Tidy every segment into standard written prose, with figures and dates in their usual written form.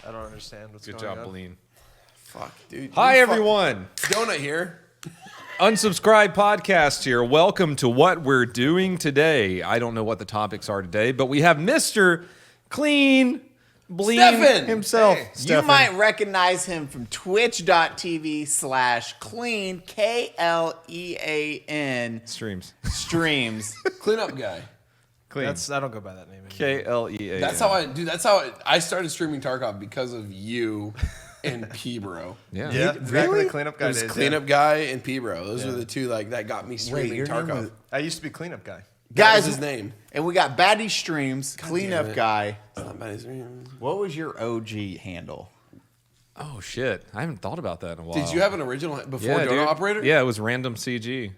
I don't understand what's Good going job, on. Blean. Fuck, dude. Hi, everyone. Donut here. Unsubscribe podcast here. Welcome to what we're doing today. I don't know what the topics are today, but we have Mr. Klean, Blean Stefan. himself. Hey. You might recognize him from twitch.tv/Klean, Klean Streams. streams. Cleanup guy. Clean. I don't go by that name anymore. Klean. That's how I started streaming Tarkov because of you and P-Bro. Yeah. Yeah, back in the cleanup guy It was days. Cleanup guy and P-Bro. Those Yeah. were the two that got me streaming your name Tarkov. was- I used to be cleanup guy. That was Guys, his name. and we got Baddie streams, damn cleanup it. guy. It's not Baddie's name. What was your OG handle? Oh, shit. I haven't thought about that in a while. Did you have an original before yeah, dude. DonutOperator? Yeah, it was Random CG.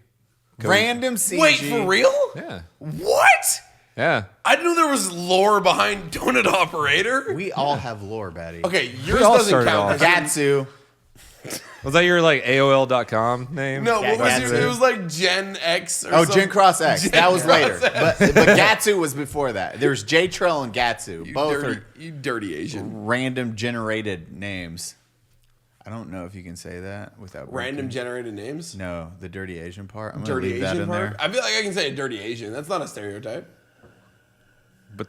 Random CG. Wait, for real? Yeah. What? Yeah. I didn't know there was lore behind DonutOperator. We all have lore, Baddie. Okay, yours all doesn't started count. off. Gatsu. Was that your like AOL.com name? No, what was Gatsu. your? It was like Gen X. Or Oh, something. Gen Cross X. Gen That was Cross later. X. But Gatsu was before that. There's J Trail and Gatsu. Both You dirty Asian. are random generated names. I don't know if you can say that without Random breaking- generated names. No, the dirty Asian part. I'm gonna Dirty leave that Asian in part. there. I feel like I can say a dirty Asian. That's not a stereotype. But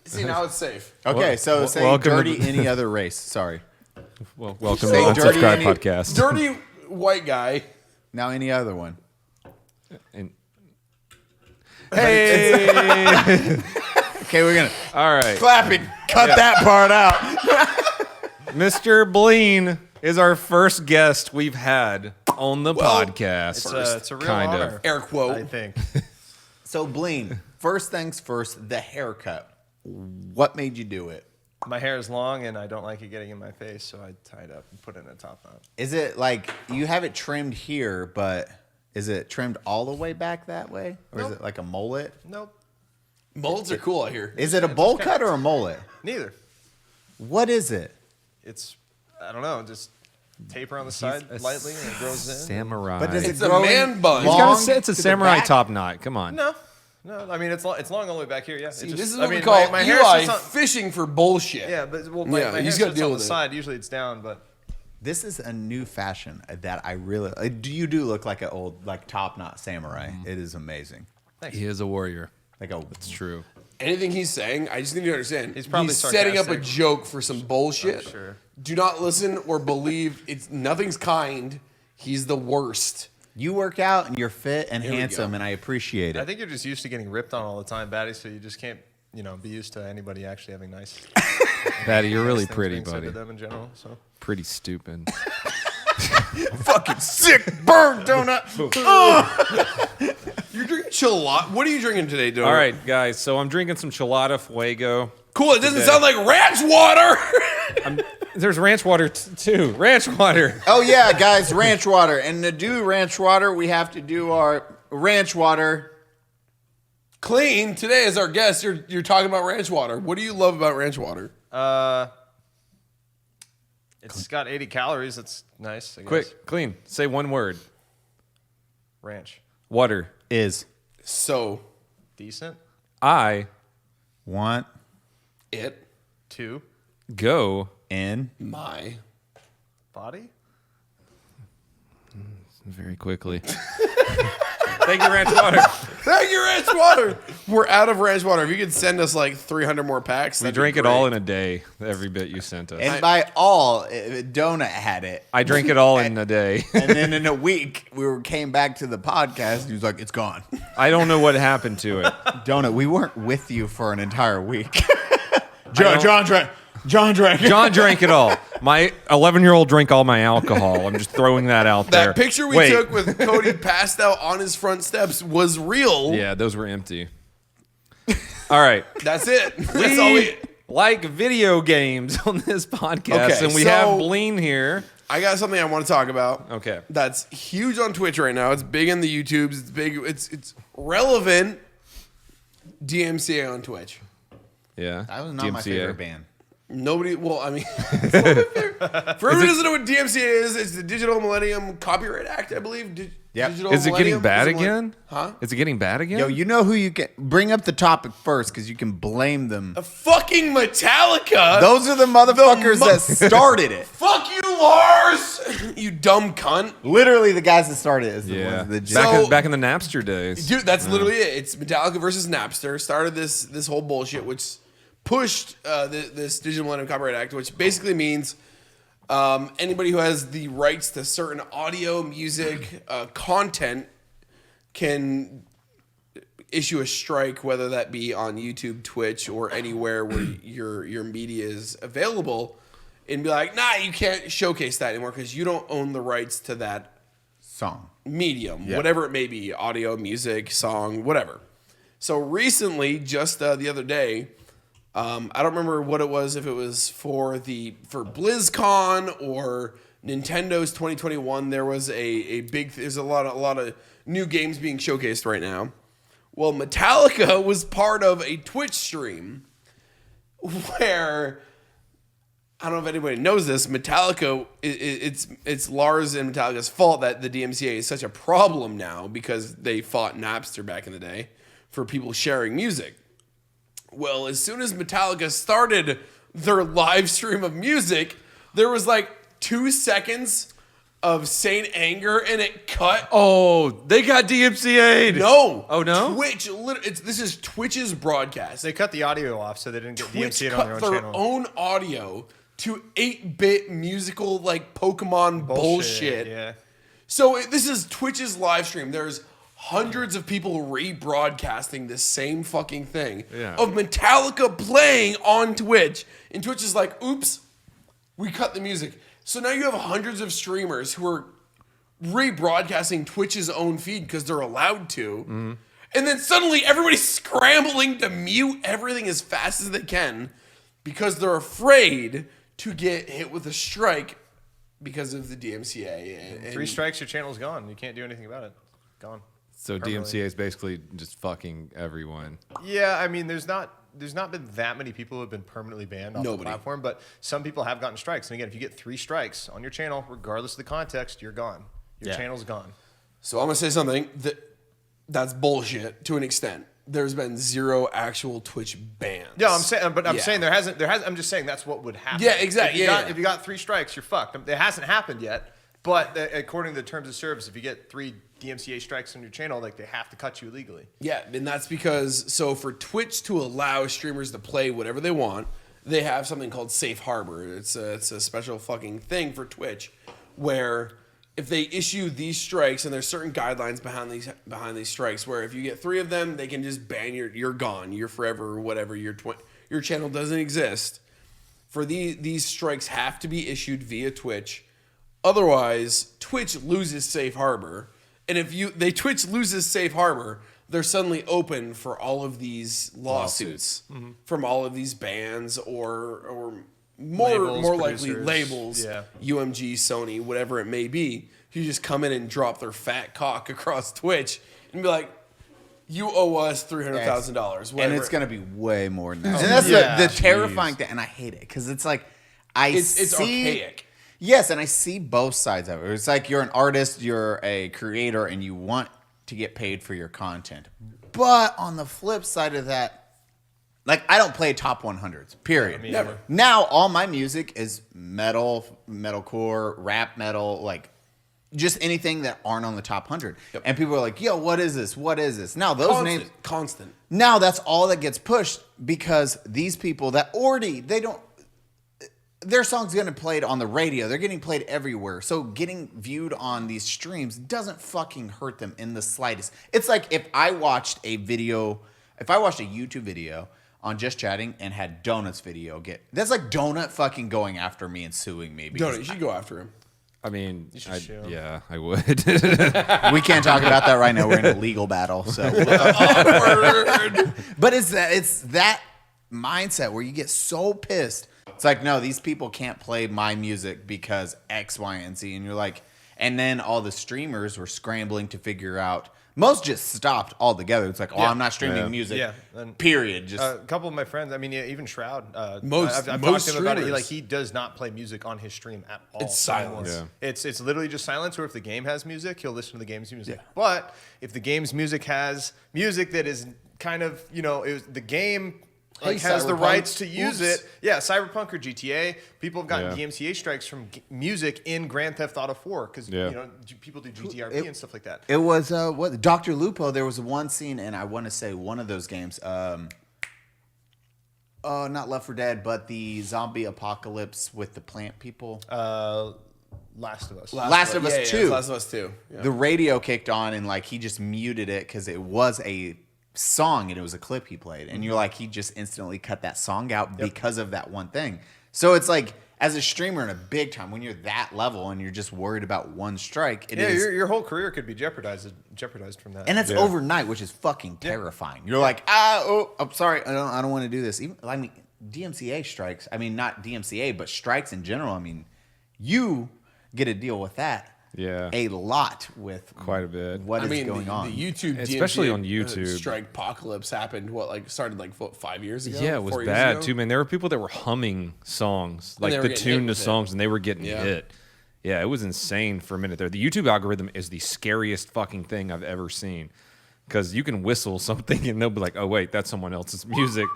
See, now it's safe. Okay, so say welcome to dirty the- any other race. Sorry. well, welcome to Say the dirty Unsubscribe any- podcast. Dirty white guy. Now any other one. And- Hey. Okay, we're gonna all right. clapping. Cut that part out. Mr. Blean is our first guest we've had on the podcast. It's a real kind honor. of. Air quote. I think. So Blean, first things first, the haircut. What made you do it? My hair is long and I don't like it getting in my face, so I tie it up and put it in a top knot. Is it like you have it trimmed here, but is it trimmed all the way back that way? Or is Nope. it like a mullet? Nope. Mullets are cool out here. Is it a bowl cut or a mullet? Neither. What is it? It's, I don't know, just taper on the side lightly and it grows in. Samurai. But does It's it a grow man in bun. it's, long it's a to the samurai back? top knot. Come on. No. I mean, it's long all the way back here, yeah. See, It just, this is I what mean, we call my hair Eli sits on, fishing for bullshit. yeah, but well, Yeah, my you hair just gotta sits deal on the with it. side. Usually it's down, but This is a new fashion that I really you do look like an old like top knot samurai. It is amazing. He is a warrior. Like a It's true. Anything he's saying, I just need you to understand. He's probably setting up a sarcastic. joke for some bullshit. I'm sure. Do not listen or believe. It's nothing's kind. He's the worst. You work out and you're fit and we handsome, go. and I appreciate I it. think you're just used to getting ripped on all the time, Baddie, so you just can't, be used to anybody actually having nice Baddie, you're really things pretty, being said buddy. to them in general. So Pretty stupid. Fucking sick burn donut. You're drinking Chilot. What are you drinking today, Donut? All right, guys. So I'm drinking some Chilada Fuego. Cool. It doesn't sound like ranch water. There's ranch water too. Ranch water. Oh yeah, guys, ranch water. And to do ranch water, we have to do our ranch water. Clean. Today as our guest, you're talking about ranch water. What do you love about ranch water? it's got 80 calories. It's nice. I guess. Quick, clean. Say one word. Ranch. Water. Is So Decent. I want it 2. go in my Body. very quickly. Thank you, ranch water. Thank you, ranch water. We're out of ranch water. If you could send us like 300 more packs, We that'd be drank it all great. in a day. Every bit you sent us. and by all, donut had it. I drank it all in a day. And then in a week, came back to the podcast. He was like, "It's gone." I don't know what happened to it. Donut, we weren't with you for an entire week. don't- John drank. John drank. John drank it all. My 11-year-old drank all my alcohol. I'm just throwing that out there. That picture we Wait. took with Cody passed out on his front steps was real. Yeah, those were empty. All right. That's it. That's all we. like video games on this podcast, Okay, and we so- have Blean here. I got something I want to talk about. Okay. That's huge on Twitch right now. It's big in the YouTubes. It's big. It's relevant. DMCA on Twitch. Yeah. That was not my favorite band. Nobody. Well, I mean, for everyone who doesn't know what DMCA is, it's the Digital Millennium Copyright Act, I believe. Yep. Digital Is it getting millennium? bad Is it like- again? Huh? Is it getting bad again? Yo, you know who you can bring up the topic first because you can blame them. Fucking Metallica. Those are the motherfuckers that started it. Fuck you, Lars. You dumb cunt. Literally, the guys that started it is the yeah. ones that just. So- Back in the Napster days. Dude, that's literally it. It's Metallica versus Napster. Started this whole bullshit, which pushed this Digital Millennium Copyright Act, which basically means anybody who has the rights to certain audio, music, content can issue a strike, whether that be on YouTube, Twitch, or anywhere where your media is available, and be like, nah, you can't showcase that anymore because you don't own the rights to that Song. medium, Yeah. whatever it may be, audio, music, song, whatever. So recently, just the other day, I don't remember what it was, if it was for BlizzCon or Nintendo's 2021. There was there's a lot of new games being showcased right now. Well, Metallica was part of a Twitch stream where, I don't know if anybody knows this, Metallica, it's Lars and Metallica's fault that the DMCA is such a problem now because they fought Napster back in the day for people sharing music. Well, as soon as Metallica started their live stream of music, there was like 2 seconds of Saint Anger and it cut. Oh, they got DMCA'd. No. Oh, no? Twitch, this is Twitch's broadcast. They cut the audio off so they didn't get Twitch DMCA'd cut on their their own channel. own audio to 8-bit musical like Pokemon bullshit. Yeah. So this is Twitch's live stream. There's hundreds of people rebroadcasting this same fucking thing Yeah. of Metallica playing on Twitch. And Twitch is like, oops, we cut the music. So now you have hundreds of streamers who are rebroadcasting Twitch's own feed because they're allowed to. Mm-hmm. And then suddenly everybody's scrambling to mute everything as fast as they can because they're afraid to get hit with a strike because of the DMCA. And 3 strikes, your channel's gone. You can't do anything about it. Gone. So Permanently. DMCA is basically just fucking everyone. Yeah, I mean, there's not been that many people who have been permanently banned off the Nobody. platform, but some people have gotten strikes. And again, if you get 3 strikes on your channel, regardless of the context, you're gone. Your channel's gone. So I'm gonna say something that's bullshit to an extent. There's been 0 actual Twitch bans. Yeah, I'm saying, but I'm Yeah. saying there hasn't. I'm just saying that's what would happen. Yeah, exactly. If you got 3 strikes, you're fucked. It hasn't happened yet, but according to the terms of service, if you get 3 DMCA strikes on your channel, like they have to cut you illegally. Yeah, and that's because, so for Twitch to allow streamers to play whatever they want, they have something called Safe Harbor. It's a special fucking thing for Twitch where if they issue these strikes, and there's certain guidelines behind these strikes, where if you get 3 of them, they can just ban you're gone, you're forever, whatever, your channel doesn't exist. For these strikes have to be issued via Twitch. Otherwise, Twitch loses Safe Harbor. And if Twitch loses Safe Harbor, they're suddenly open for all of these lawsuits from all of these bands or Labels, more likely producers. labels, Yeah. UMG, Sony, whatever it may be. You just come in and drop their fat cock across Twitch and be like, you owe us $300,000. And it's going to be way more than that. And that's yeah. the terrifying thing. And I hate it because it's like, It's see, archaic. Yes, and I see both sides of it. It's like you're an artist, you're a creator, and you want to get paid for your content. But on the flip side of that, like I don't play top 100s, period. Never. Now all my music is metal, metalcore, rap metal, like just anything that aren't on the top 100. Yep. And people are like, yo, what is this? What is this? Now those names... Constant. Now that's all that gets pushed because these people that already, their song's getting played on the radio. They're getting played everywhere. So getting viewed on these streams doesn't fucking hurt them in the slightest. It's like if I watched a YouTube video on Just Chatting and had Donut's video that's like Donut fucking going after me and suing me. because Donut, you should go after him. I mean, should sue him. yeah, I would. we can't talk about that right now. We're in a legal battle. So, but it's that mindset where you get so pissed. It's like, no, these people can't play my music because X, Y, and Z. And you're like, and then all the streamers were scrambling to figure out Most just stopped altogether. It's like, oh, I'm not streaming Yeah. music. Yeah, and- Period. Just A couple of my friends, I mean, yeah, even Shroud. Most- I've most talked to him about it. streamers. Like, he does not play music on his stream at all. It's silence. anymore. Yeah. It's literally just silence. Or if the game has music, he'll listen to the game's music. But if the game's music has music that is kind of, the game like has the Cyberpunk. rights to use Oops. it. Yeah, Cyberpunk or GTA. People have gotten Yeah. DMCA strikes from music in Grand Theft Auto 4 because Yeah. people do GTRP and stuff like that. it was what Dr. Lupo. There was one scene, and I want to say one of those games. Not Left 4 Dead, but the zombie apocalypse with the plant people. Last of Us. Last of Us Yeah, 2. Last of Us 2. Yeah. The radio kicked on, and like he just muted it because it was a song and it was a clip he played, and you're like, he just instantly cut that song out because of that one thing. So it's like, as a streamer in a big time, when you're that level and you're just worried about one strike, it is, your whole career could be jeopardized from that. and it's Yeah. overnight, which is fucking terrifying. You're like, I'm sorry, I don't want to do this. Even I mean, DMCA strikes. I mean, not DMCA, but strikes in general. I mean, you get to deal with that. Yeah. A lot with Quite a bit. What is I mean, going on? The YouTube, Especially DMCA, on YouTube. strike apocalypse happened. Started 5 years ago? Yeah, it was 4 years bad ago? too, man. There were people that were humming songs, And they like were the getting tune hit to with it. songs, and they were getting Yeah. hit. Yeah, it was insane for a minute there. The YouTube algorithm is the scariest fucking thing I've ever seen, because you can whistle something and they'll be like, "Oh wait, that's someone else's music."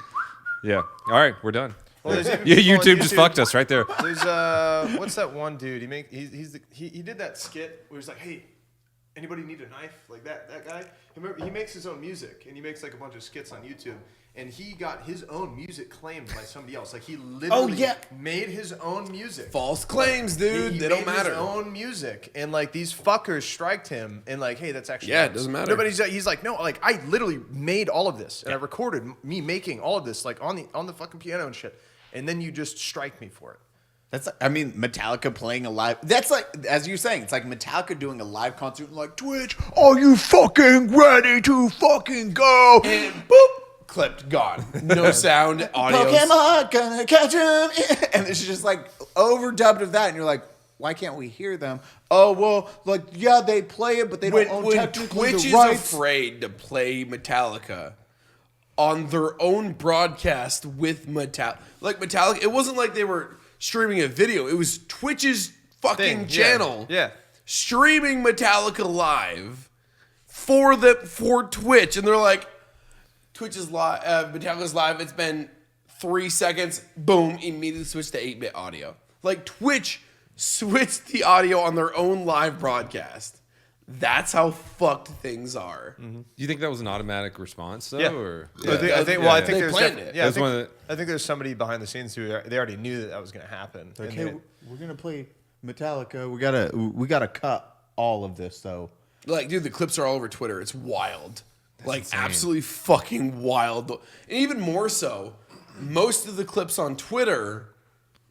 Yeah. All right, we're done. Well, there's even Yeah, people on YouTube just fucked us right there. There's what's that one dude? He did that skit where he's like, hey, anybody need a knife? Like that guy. He makes his own music and he makes like a bunch of skits on YouTube. And he got his own music claimed by somebody else. Like he literally made his own music. False claims, dude. He They don't made matter. His own music, and like these fuckers striked him, and like, hey, that's actually Yeah, it ours. doesn't matter. No, but he's like, no, like I literally made all of this, and I recorded me making all of this, like on the fucking piano and shit, and then you just strike me for it. That's like, I mean, Metallica playing a live. That's like, as you're saying, it's like Metallica doing a live concert, like, Twitch, are you fucking ready to fucking go? And boop, clipped, gone. No sound, audio. Pokemon gonna catch him, and it's just like overdubbed of that, and you're like, why can't we hear them? Oh well, like yeah, they play it, but they don't own When technically Twitch the is rights. afraid to play Metallica on their own broadcast with Metallica, it wasn't like they were streaming a video. It was Twitch's fucking Thing, channel. Yeah. Streaming Metallica live for Twitch, and they're like, Twitch is live, Metallica's live. It's been 3 seconds. Boom! Immediately switch to 8-bit audio. Like Twitch switched the audio on their own live broadcast. That's how fucked things are. Do you think that was an automatic response though, Yeah. or I think Yeah. there's They planned defi- it. Yeah, I That's one think, of I think there's somebody behind the scenes who they already knew that was going to happen. Like, And hey, they- we're gonna play Metallica. We gotta cut all of this though. Like, dude, the clips are all over Twitter. It's wild. Absolutely fucking wild. And even more so, most of the clips on Twitter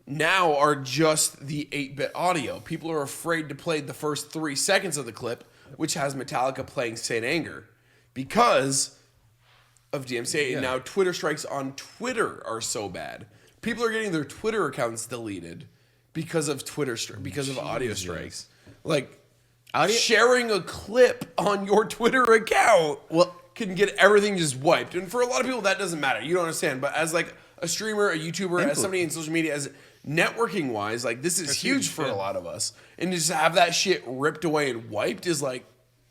now are just the 8-bit audio. People are afraid to play the first 3 seconds of the clip, which has Metallica playing Saint Anger, because of DMCA. And now Twitter strikes on Twitter are so bad. People are getting their Twitter accounts deleted because of because of audio strikes. Like, sharing a clip on your Twitter account can get everything just wiped. And for a lot of people, that doesn't matter. You don't understand. But as like a streamer, a YouTuber, as somebody in social media, as networking wise, like this is huge for a lot of us. And to just have that shit ripped away and wiped is like,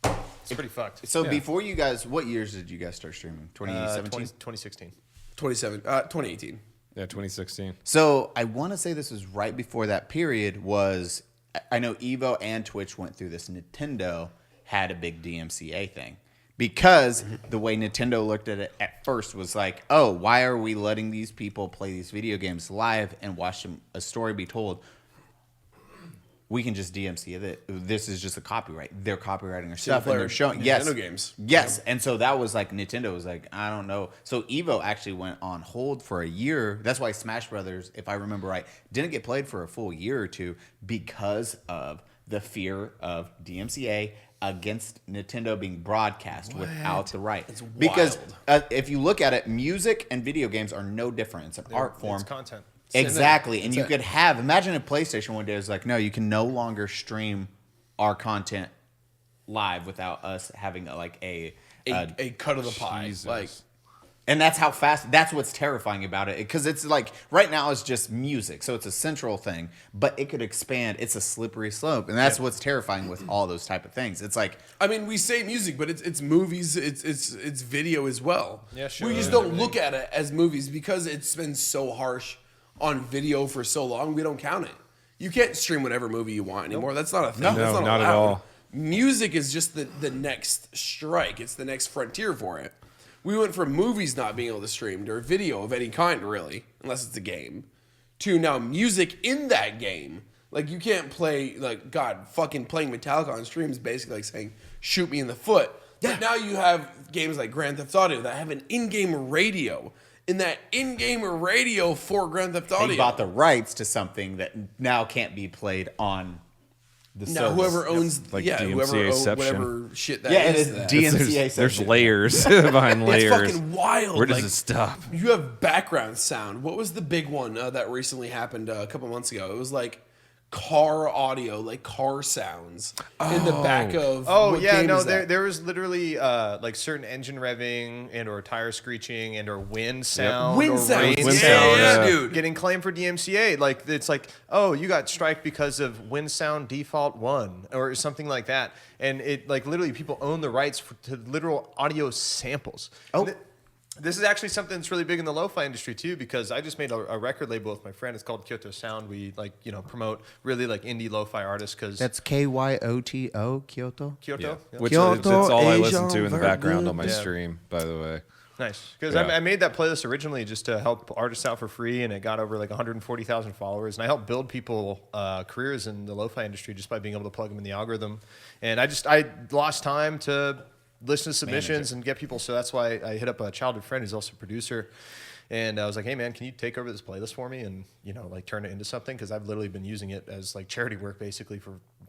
it's pretty fucked. So before you guys, what years did you guys start streaming? 2017. 2016. 2018. yeah, 2016? So I want to say this was right before that period. Was I know Evo and Twitch went through this. Nintendo had a big DMCA thing because the way Nintendo looked at it at first was like, oh, why are we letting these people play these video games live and watch a story be told? We can just DMCA that. This is just a copyright. They're copywriting our stuff and they're showing Nintendo games. Yes, and so that was like Nintendo was like, I don't know. So Evo actually went on hold for a year. That's why Smash Brothers, if I remember right, didn't get played for a full year or two because of the fear of DMCA against Nintendo being broadcast without the right. It's because wild. if you look at it, music and video games are no different. It's an art form. It's content. Exactly. And you That's could have, imagine if PlayStation one day was like, no, you can no longer stream our content live without us having a cut of the pie. Jesus. Like, and that's how fast. That's what's terrifying about it, because it's like right now it's just music, so it's a central thing, but it could expand. It's a slippery slope, and that's what's terrifying with all those type of things. It's like, I mean, we say music, but it's movies, it's video as well. Yeah, sure. We just don't look at it as movies because it's been so harsh on video for so long. We don't count it. You can't stream whatever movie you want anymore. That's not a thing. No, That's not at allowed. all. Music is just the next strike. It's the next frontier for it. We went from movies not being able to stream or video of any kind, really, unless it's a game, to now music in that game. Like, you can't play, like, God, fucking playing Metallica on stream is basically like saying, shoot me in the foot. But now you have games like Grand Theft Auto that have an in-game radio. In that in-game radio for Grand Theft Auto. they bought the rights to something that now can't be played on the now, service. whoever owns, Like whoever DMCA-ception. whatever shit that Yeah, and is. it's that. DMCA. There's section. layers behind layers. It's fucking wild. Where does Like, it stop? You have background sound. What was the big one that recently happened a couple months ago? It was like car audio, like car sounds in the back of. Oh what yeah, game no, is that? there was literally like certain engine revving and or tire screeching and or wind sound, Wind or sounds. rain Wind sound, sound, yeah. Dude. getting claimed for DMCA. Like it's like, oh, you got strike because of wind sound default 1 or something like that, and it like literally people own the rights to literal audio samples. Oh. This is actually something that's really big in the lo-fi industry too, because I just made a record label with my friend. It's called Kyoto Sound. We promote really like indie lo-fi artists because That's KYOTO, Kyoto. Kyoto. Yeah. Which Kyoto, it's all I listen Asia, to in the background on my Yeah. stream, by the way. Nice, because Yeah. I made that playlist originally just to help artists out for free, and it got over like 140,000 followers. And I helped build people careers in the lo-fi industry just by being able to plug them in the algorithm. And I lost time to listen to submissions and get people, so that's why I hit up a childhood friend who's also a producer. And I was like, hey man, can you take over this playlist for me and like turn it into something? Because I've literally been using it as like charity work basically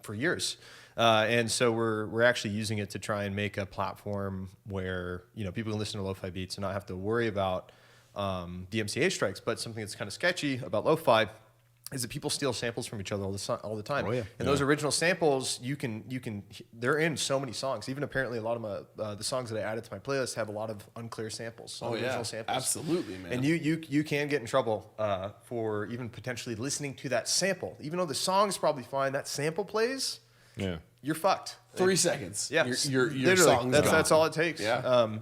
for years. And so we're actually using it to try and make a platform where people can listen to lo-fi beats and not have to worry about DMCA strikes. But something that's kind of sketchy about lo-fi is that people steal samples from each other all the time. Oh, yeah. And those original samples, they're in so many songs. Even apparently a lot of the songs that I added to my playlist have a lot of unclear samples. Original samples. Absolutely, man. And you can get in trouble for even potentially listening to that sample. Even though the song's probably fine, that sample plays, Yeah. you're fucked. 3 seconds. Yeah, Your literally, song's gone. that's all it takes. Yeah.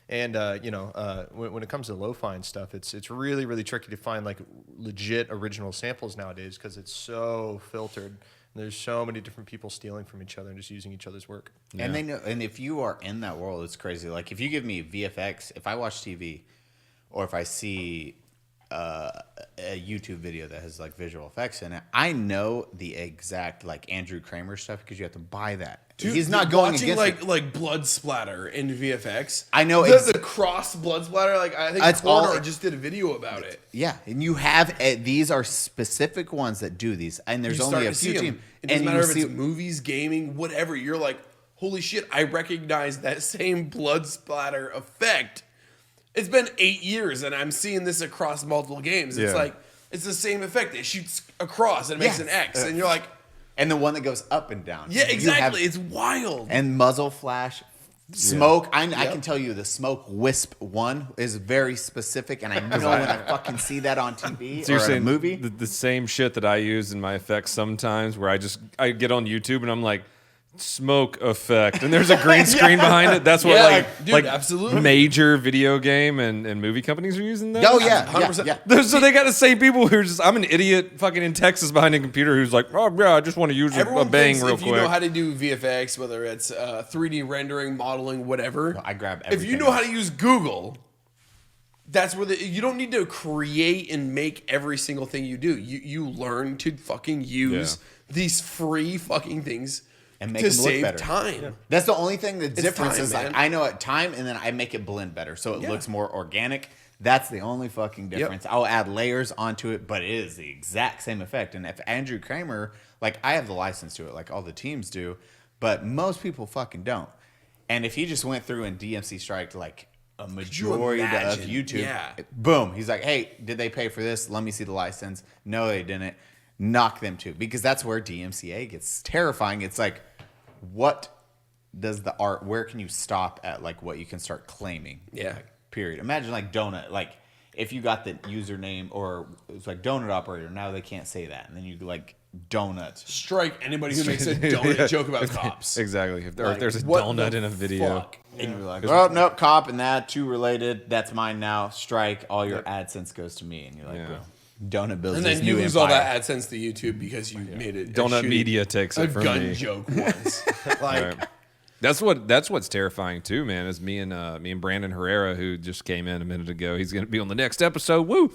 And when it comes to lo-fi and stuff, it's really, really tricky to find like legit original samples nowadays because it's so filtered. And there's so many different people stealing from each other and just using each other's work. And they know, and if you are in that world, it's crazy. Like if you give me VFX, if I watch TV, or if I see a YouTube video that has like visual effects in it, I know the exact like Andrew Kramer stuff because you have to buy that. Dude, he's not going watching against it. like blood splatter in VFX. I know the cross blood splatter. Like I think It's Corner all- just did a video about it. Yeah, and you have these are specific ones that do these, and there's You only start a to see few 'em. teams. It doesn't And matter you if see, it's movies, gaming, whatever. You're like, holy shit! I recognize that same blood splatter effect. It's been 8 years, and I'm seeing this across multiple games. It's Yeah. like it's the same effect. It shoots across and it makes Yeah. an X, and you're like, and the one that goes up and down. yeah, You exactly. have- It's wild. and muzzle flash, smoke. I can tell you the smoke wisp one is very specific, and I know when I fucking see that on TV So or you're in a saying movie. the same shit that I use in my effects sometimes, where I get on YouTube and I'm like, smoke effect, and there's a green screen behind it. That's what Yeah, dude, absolutely. major video game and movie companies are using that. Oh yeah, 100%. yeah. So they got the same people who are just, I'm an idiot fucking in Texas behind a computer who's like, oh yeah, I just want to use a Everyone bang thinks real if quick. you know how to do VFX, whether it's 3D rendering, modeling, whatever. I grab If you everything know how else. to use Google, that's where you don't need to create and make every single thing you do. You learn to fucking use these free fucking things And make to them look save better. time. That's the only thing that's difference time, is like man. I know at time, and then I make it blend better, so it Yeah. looks more organic. That's the only fucking difference. I'll add layers onto it, but it is the exact same effect. And if Andrew Kramer, like I have the license to it, like all the teams do, but most people fucking don't. And if he just went through and DMC striked like a majority of imagine? YouTube, Yeah. boom, he's like, hey, did they pay for this? Let me see the license. No, they didn't. Knock them too, because that's where DMCA gets terrifying. It's like, what does the art? Where can you stop at like what you can start claiming? Yeah. Like, period. Imagine like donut. Like if you got the username or it's like DonutOperator. Now they can't say that, and then you like donut. Strike anybody who makes a donut joke about cops. Exactly. If Like, there's a what donut the in a video. fuck? And you're like, oh nope, cop and that two related. That's mine now. Strike. All your AdSense goes to me, and you're like, Yeah. bro, donut builds And this then you new lose empire. all that AdSense to YouTube because you made it. Donut shooting Media takes a it from gun me. joke once. Like, Right. That's what's terrifying too, man. Is me and Brandon Herrera, who just came in a minute ago. He's going to be on the next episode. Woo!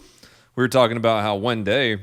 We were talking about how one day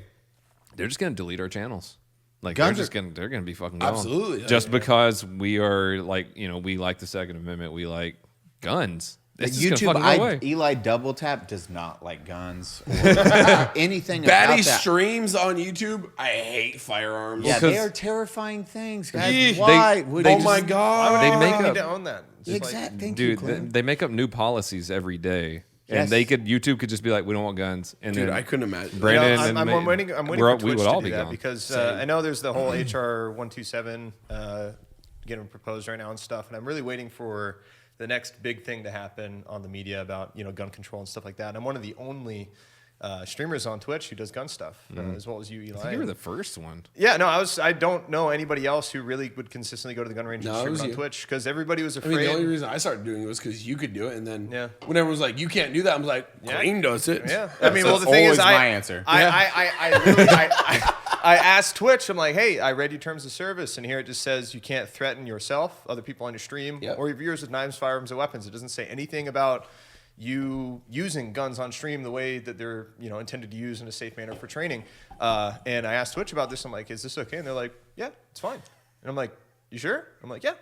they're just going to delete our channels. Like Guns they're going to be fucking gone. Absolutely. Just because we are like, we like the Second Amendment, we like guns. The It's just YouTube, gonna fucking go away. Eli Double Tap does not like guns or anything Baddie about that. streams on YouTube. I hate firearms. Yeah, Because- they are terrifying things, guys. Eeh. Why? They- would they you Oh my just- god. They They make need up- to own that. It's like- Exactly. Thank you, Dude, Clint. they make up new policies every day. Yes. And YouTube could just be like, we don't want guns. And Dude, then I couldn't imagine. Brandon You know, and I'm waiting. I'm waiting we're- for we Twitch would to all do be that gone. because I know there's the whole HR 127 getting proposed right now and stuff, and I'm really waiting for the next big thing to happen on the media about gun control and stuff like that. And I'm one of the only streamers on Twitch who does gun stuff, as well as you, Eli. I think you were the first one. Yeah, no, I don't know anybody else who really would consistently go to the gun range and No, it stream was it on you. Twitch because everybody was I afraid. mean, the only reason I started doing it was because you could do it, and then Yeah. when everyone was like, "You can't do that," I'm like, Yeah. "Klean does it." Yeah, I mean, well, the thing always is, my answer. I asked Twitch. I'm like, hey, I read your terms of service, and here it just says you can't threaten yourself, other people on your stream, Yep. or your viewers with knives, firearms, or weapons. It doesn't say anything about you using guns on stream the way that they're intended to use in a safe manner for training. And I asked Twitch about this. I'm like, is this okay? And they're like, yeah, it's fine. And I'm like, you sure? I'm like, yeah.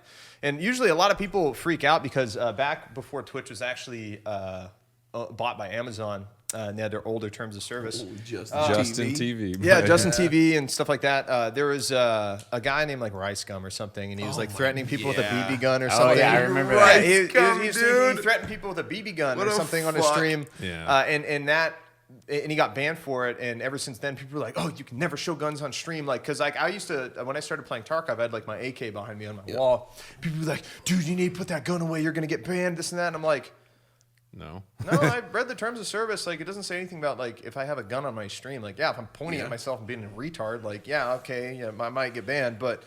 And usually a lot of people freak out because back before Twitch was actually bought by Amazon, and they had their older terms of service. Justin TV. Yeah, Justin TV and stuff like that. There was a guy named like Rice Gum or something, and he was like threatening people with a BB gun or something. yeah, I remember Yeah, that. he Dude. threatened people with a BB gun What or a something on his fuck. stream. Yeah. And he got banned for it. And ever since then, people were like, "Oh, you can never show guns on stream." Like, cause like I used to when I started playing Tarkov, I had like my AK behind me on my wall. People were like, "Dude, you need to put that gun away. You're gonna get banned." This and that. And I'm like. No. No, I read the terms of service. Like, it doesn't say anything about like if I have a gun on my stream. Like, yeah, if I'm pointing at myself and being a retard, like, yeah, okay, yeah, I might get banned, but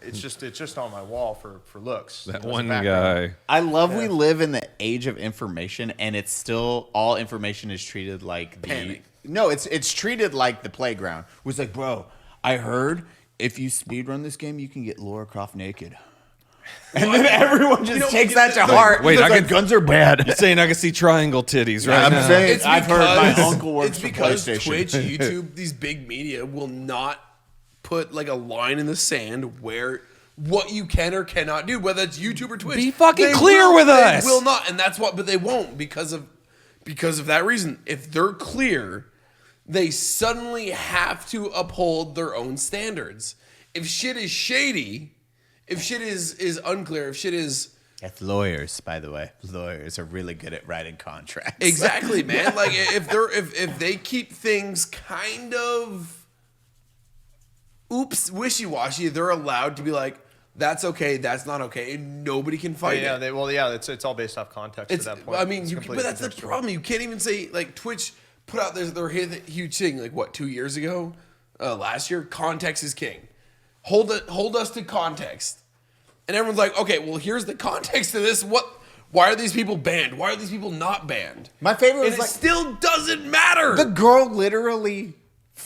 it's just on my wall for looks. That as a one background. guy. I love we live in the age of information, and it's still all information is treated like the Panic. No, it's treated like the playground. It was like, bro, I heard if you speedrun this game, you can get Lara Croft naked. And then everyone just takes that to heart. Wait, because, I like, could- guns are bad. You're saying I can see triangle titties right I'm now. saying It's I've heard my because- uncle works It's for because PlayStation. Twitch, YouTube, these big media will not put like a line in the sand where what you can or cannot do, whether it's YouTube or Twitch. Be fucking They clear will- with us. They will not, and that's what. But they won't because of that reason. If they're clear, they suddenly have to uphold their own standards. If shit is shady, if shit is unclear, if shit is That's lawyers, by the way. Lawyers are really good at writing contracts. exactly, man. Like if they keep things kind of wishy-washy, they're allowed to be like, that's okay, that's not okay, and nobody can fight Yeah, it. it's all based off context It's, at that point. I mean, It's but completely that's the contextual. problem. You can't even say like Twitch put out their huge thing like what 2 years ago, last year. Context is king. Hold us to context, and everyone's like, okay, well, here's the context to this. Why are these people banned? Why are these people not banned? My favorite and was it like still doesn't matter. the girl literally.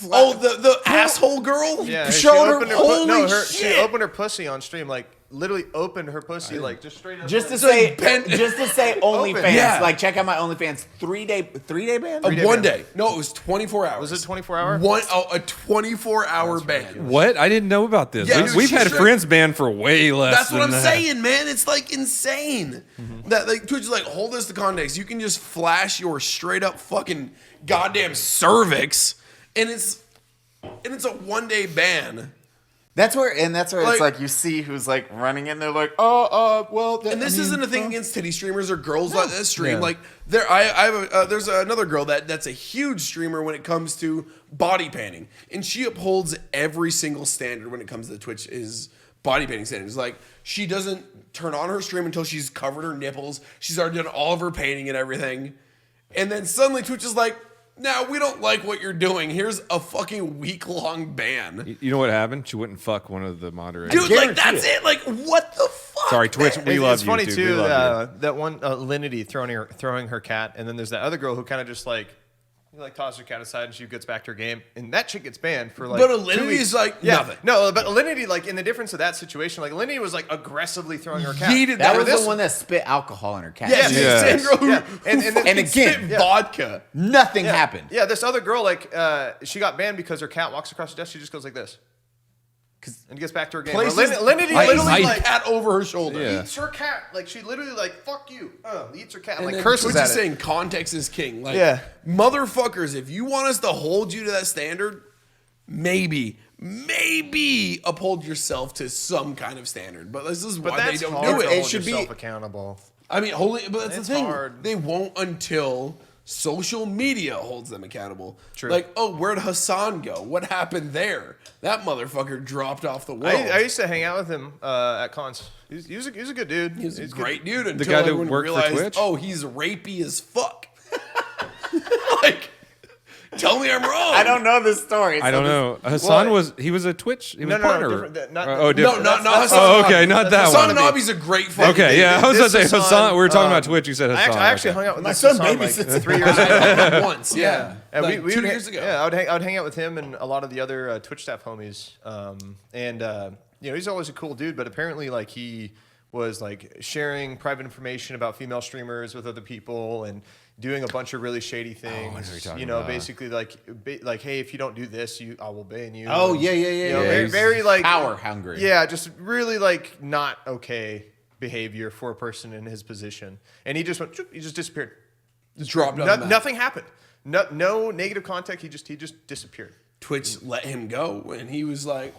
the asshole girl. Yeah, showed she her- opened holy she shit. opened her pussy on stream, like literally opened her pussy, like just straight up. Just to like, say, bent- just to say, OnlyFans. Yeah. Like, check out my OnlyFans. 3-day ban. A 3-day 1 ban. day. No, it was 24 hours. Was it 24 hour? A 24-hour ban. What? I didn't know about this. Yeah, We've, dude, we've she had straight- friends banned for way less. That's what than I'm that. saying, man. It's like insane. That like Twitch is like, hold this to context. You can just flash your straight up fucking goddamn cervix, and it's a 1 day ban. That's where it's Like- like you see who's like running in. They're like, well. And this isn't a thing against titty streamers or girls like that stream. Yeah. Like there's another girl that's a huge streamer when it comes to body painting, and she upholds every single standard when it comes to Twitch is body painting standards. Like, she doesn't turn on her stream until she's covered her nipples. She's already done all of her painting and everything. And then suddenly Twitch is like, "Now we don't like what you're doing. Here's a fucking week-long ban." You know what happened? She wouldn't fuck one of the moderators. Dude, like, that's it. Like, what the fuck? Sorry, Twitch. We love It's you. funny dude. We too love you. that one Linity throwing her cat, and then there's that other girl who kind of just like tosses her cat aside, and she gets back to her game, and that chick gets banned for like. But 2 Alinity weeks. is like Yeah, nothing. no, but Alinity, like in the difference of that situation, like Alinity was like aggressively throwing her cat. Yeeted That Or was this- the one that spit alcohol in her cat. Yeah, Yeah. the same girl who, Yeah. and and again, spit vodka. nothing happened. Yeah, this other girl, like, she got banned because her cat walks across the desk. She just goes like this, and gets back to her game. Places, Alinity places literally the like cat over her shoulder. Yeah. eats her cat. Like she literally like fuck you. Eats her cat. And And like then curses Twitch at is it. saying context is king. Like, Yeah. motherfuckers, if you want us to hold you to that standard, maybe uphold yourself to some kind of standard. But this is But why they that's don't hard do to it. hold should be- yourself accountable. I mean, but that's It's the thing. hard. They won't until social media holds them accountable. True. Like, oh, where'd Hassan go? What happened there? That motherfucker dropped off the world. I used to hang out with him at cons. He was a good dude. He's a good. great dude until guy that everyone worked for realized, Twitch? oh, he's rapey as fuck. Like, tell me I'm wrong. I don't know this story. I don't know. Hassan was a Twitch. He was No, a no, partner. different- not- oh, No, different. not Hassan. Oh, okay, not that Hassan one. Nabi's a great fucking Okay, dude. yeah. I was gonna say This Hassan. We were talking about Twitch. You said Hassan. I actually okay. hung out with My this son Hassan, like babysits 3 years ago. Once, yeah. And Like, we 2 would years ago. Yeah, I would hang out with him and a lot of the other Twitch staff homies. You know, he's always a cool dude, but apparently, like, he was like sharing private information about female streamers with other people and doing a bunch of really shady things. what are we talking you know, about? basically like, hey, if you don't do this, I will ban you. Oh, And, yeah. you know, Yeah, very, he's very like power hungry. Yeah, just really like not okay behavior for a person in his position. And he just disappeared. Just dropped on No, the map. nothing happened. No negative contact. He just disappeared. Twitch let him go, and he was like,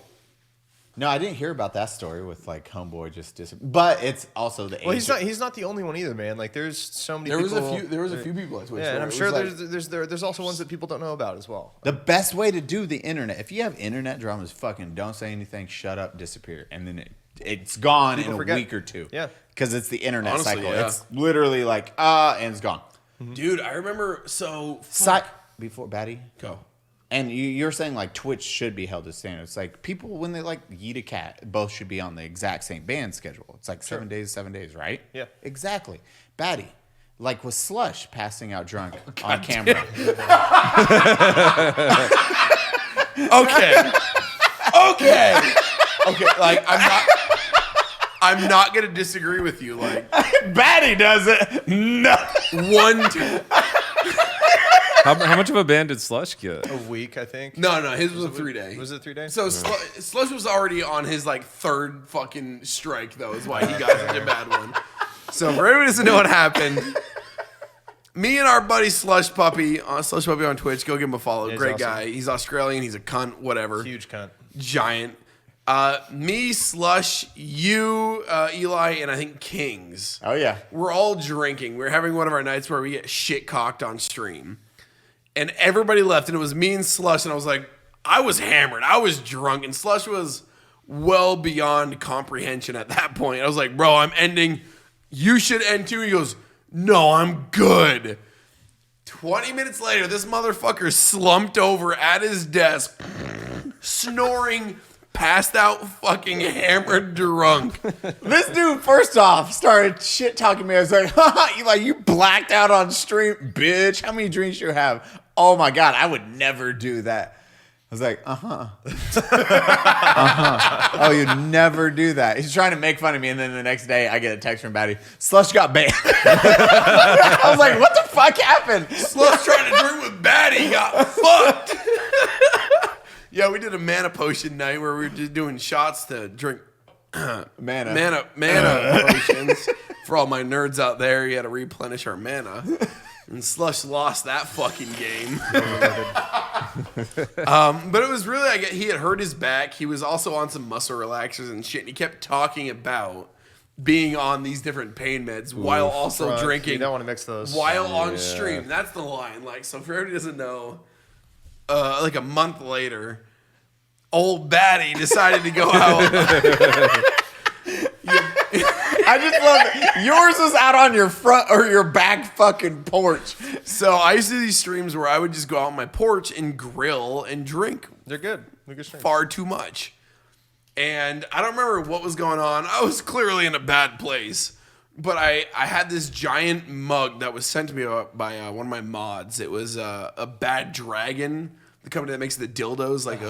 No, I didn't hear about that story with like homeboy just but it's also the Well, age. he's not the only one either, man. Like there's so many. there was people, a few people at Twitch. Yeah, and where I'm it sure was like- there's also ones that people don't know about as well. The best way to do the internet, if you have internet drama, is fucking don't say anything, shut up, disappear, and then it's gone People in forget. a week or two. Yeah. because it's the internet Honestly, cycle. yeah. It's literally like and it's gone. dude, I remember. So Before Baddie, go. and you're saying like Twitch should be held to standard. It's like people when they like yeet a cat, both should be on the exact same ban schedule. It's like 7 days, right? Yeah. exactly. Baddie, like with Slush passing out drunk on camera. Okay. Like I'm not gonna disagree with you. Like Baddie does it. No. 1, 2. How much of a ban did Slush get? A week, I think. No, his was a 3-day. Was it 3 days? So Slush was already on his like 3rd fucking strike though, is why he got such a bad one. So for everyone who doesn't know what happened, me and our buddy Slush Puppy on Twitch, go give him a follow. He's Great awesome. guy. He's Australian. He's a cunt. Whatever. Huge cunt. Giant. Me, Slush, you, Eli, and I think Kings. Oh yeah. We're all drinking. We're having one of our nights where we get shit cocked on stream. And everybody left, and it was me and Slush, and I was like, I was hammered. I was drunk, and Slush was well beyond comprehension at that point. I was like, bro, I'm ending. You should end too. He goes, no, I'm good. 20 minutes later, this motherfucker slumped over at his desk, snoring, passed out, fucking hammered drunk. This dude, first off, started shit talking me. I was like, Eli, you blacked out on stream, bitch. How many drinks you have? Oh my God, I would never do that. I was like, Oh, you'd never do that. He's trying to make fun of me. And then the next day, I get a text from Baddie. Slush got banned. I was like, what the fuck happened? Slush trying to drink with Baddie got fucked. Yeah, we did a mana potion night where we were just doing shots to drink Mana. mana potions. For all my nerds out there, you had to replenish our mana. And Slush lost that fucking game. But it was really, he had hurt his back. He was also on some muscle relaxers and shit. And he kept talking about being on these different pain meds while also Drunk. drinking. You don't want to mix those. While on stream. That's the line. Like, so for everybody who doesn't know, like a month later, old Baddie decided to go out. I just love it. Yours was out on your front or your back fucking porch. So I used to do these streams where I would just go out on my porch and grill and drink They're good. They're good streams. far too much. And I don't remember what was going on. I was clearly in a bad place. But I had this giant mug that was sent to me by one of my mods. It was a Bad Dragon, the company that makes the dildos, like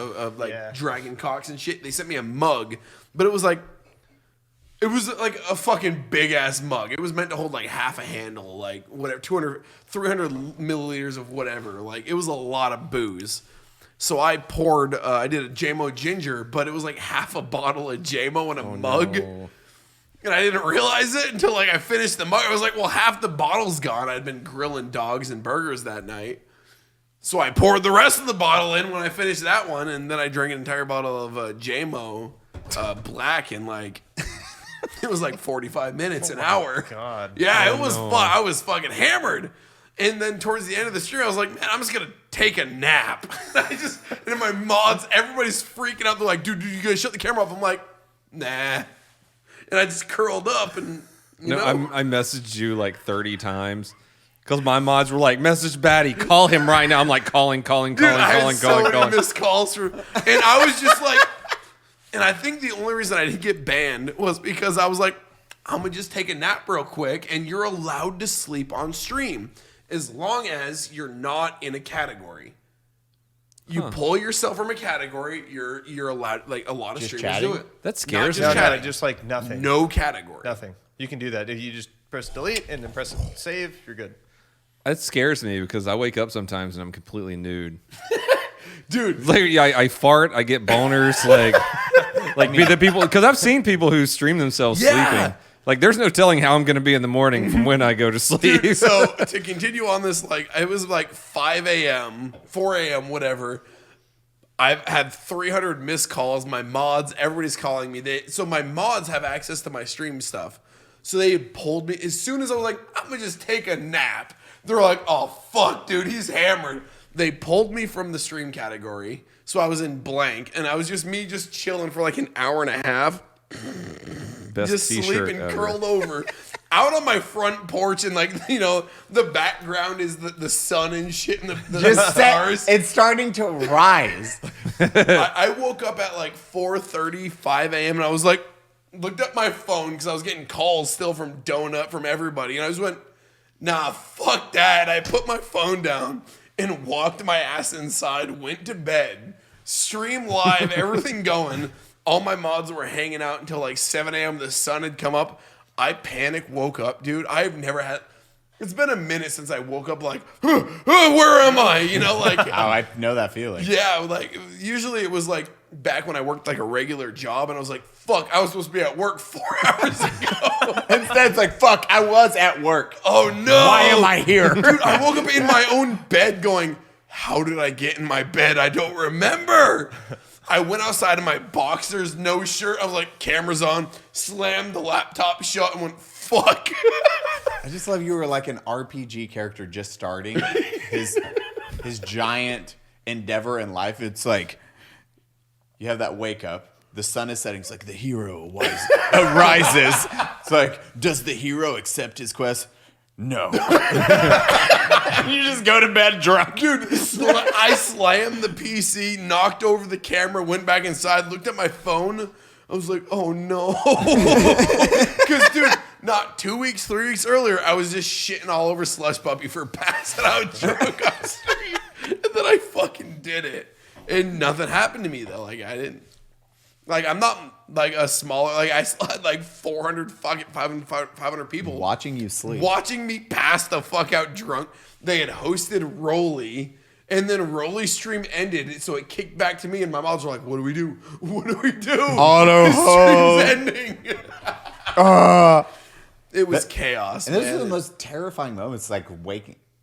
dragon cocks and shit. They sent me a mug, but it was like a fucking big ass mug. It was meant to hold like half a handle, like whatever, 300 milliliters of whatever. Like it was a lot of booze. So I poured, I did a JMO ginger, but it was like half a bottle of JMO in a mug. No. And I didn't realize it until like I finished the mug. I was like, well, half the bottle's gone. I'd been grilling dogs and burgers that night. So I poured the rest of the bottle in when I finished that one. And then I drank an entire bottle of JMO black in like, it was like 45 minutes, an hour. God. Yeah, it was fun. I was fucking hammered. And then towards the end of the stream, I was like, man, I'm just going to take a nap. And my mods, everybody's freaking out. They're like, dude, you guys shut the camera off. I'm like, nah. And I just curled up and, you know. I messaged you like 30 times because my mods were like, message Baddie, call him right now. I'm like, calling. Dude, I had so many missed calls from, and I was just like, and I think the only reason I didn't get banned was because I was like, I'm going to just take a nap real quick, and you're allowed to sleep on stream as long as you're not in a category. You pull yourself from a category, you're allowed, like a lot of streamers chatting? do it. That scares Not me. just chatting. Just like nothing. No category. Nothing. You can do that. If you just press delete and then press save, you're good. That scares me because I wake up sometimes and I'm completely nude. Dude. Like, I fart, I get boners, like be the people, because I've seen people who stream themselves sleeping. Like, there's no telling how I'm going to be in the morning from when I go to sleep. Dude, so to continue on this, like it was like 5 a.m., 4 a.m., whatever. I've had 300 missed calls. My mods, everybody's calling me. So my mods have access to my stream stuff. So they pulled me as soon as I was like, I'm gonna just take a nap. They're like, oh fuck, dude, he's hammered. They pulled me from the stream category, so I was in blank, and I was just chilling for like an hour and a half. Best Just t-shirt sleeping, ever. curled over, out on my front porch, and like the background is the sun and shit, and the stars. It's starting to rise. I woke up at like 4:30, 5 a.m. and I was like, looked up my phone because I was getting calls still from from everybody, and I just went, nah, fuck that. I put my phone down and walked my ass inside, went to bed, stream live, everything going. All my mods were hanging out until like 7 a.m. The sun had come up. I panicked, woke up, dude. I've never had. It's been a minute since I woke up like, where am I? You know, like. Oh, I know that feeling. Yeah, like usually it was like back when I worked like a regular job, and I was like, fuck, I was supposed to be at work 4 hours ago. Instead, it's like, fuck, I was at work. Oh no! Why am I here? Dude, I woke up in my own bed going, how did I get in my bed? I don't remember. I went outside in my boxers, no shirt. I was like, cameras on, slammed the laptop shut, and went, fuck. I just love you were like an RPG character just starting his giant endeavor in life. It's like you have that wake up. The sun is setting. It's like the hero arises. It's like, does the hero accept his quest? No. You just go to bed drunk. Dude, I slammed the PC, knocked over the camera, went back inside, looked at my phone. I was like, oh no. Because, dude, not 2 weeks, 3 weeks earlier, I was just shitting all over Slush Puppy for passing out drunk on stream. And then I fucking did it. And nothing happened to me, though. Like, I didn't. Like, I'm not like a smaller, like, I still had like 400 fucking 500 people Watching you sleep. watching me pass the fuck out drunk. They had hosted Rolly, and then Rolly's stream ended, so it kicked back to me, and my moms were like, what do we do? What do we do? Auto The stream's ending. It was chaos, And those man. are the most terrifying moments, like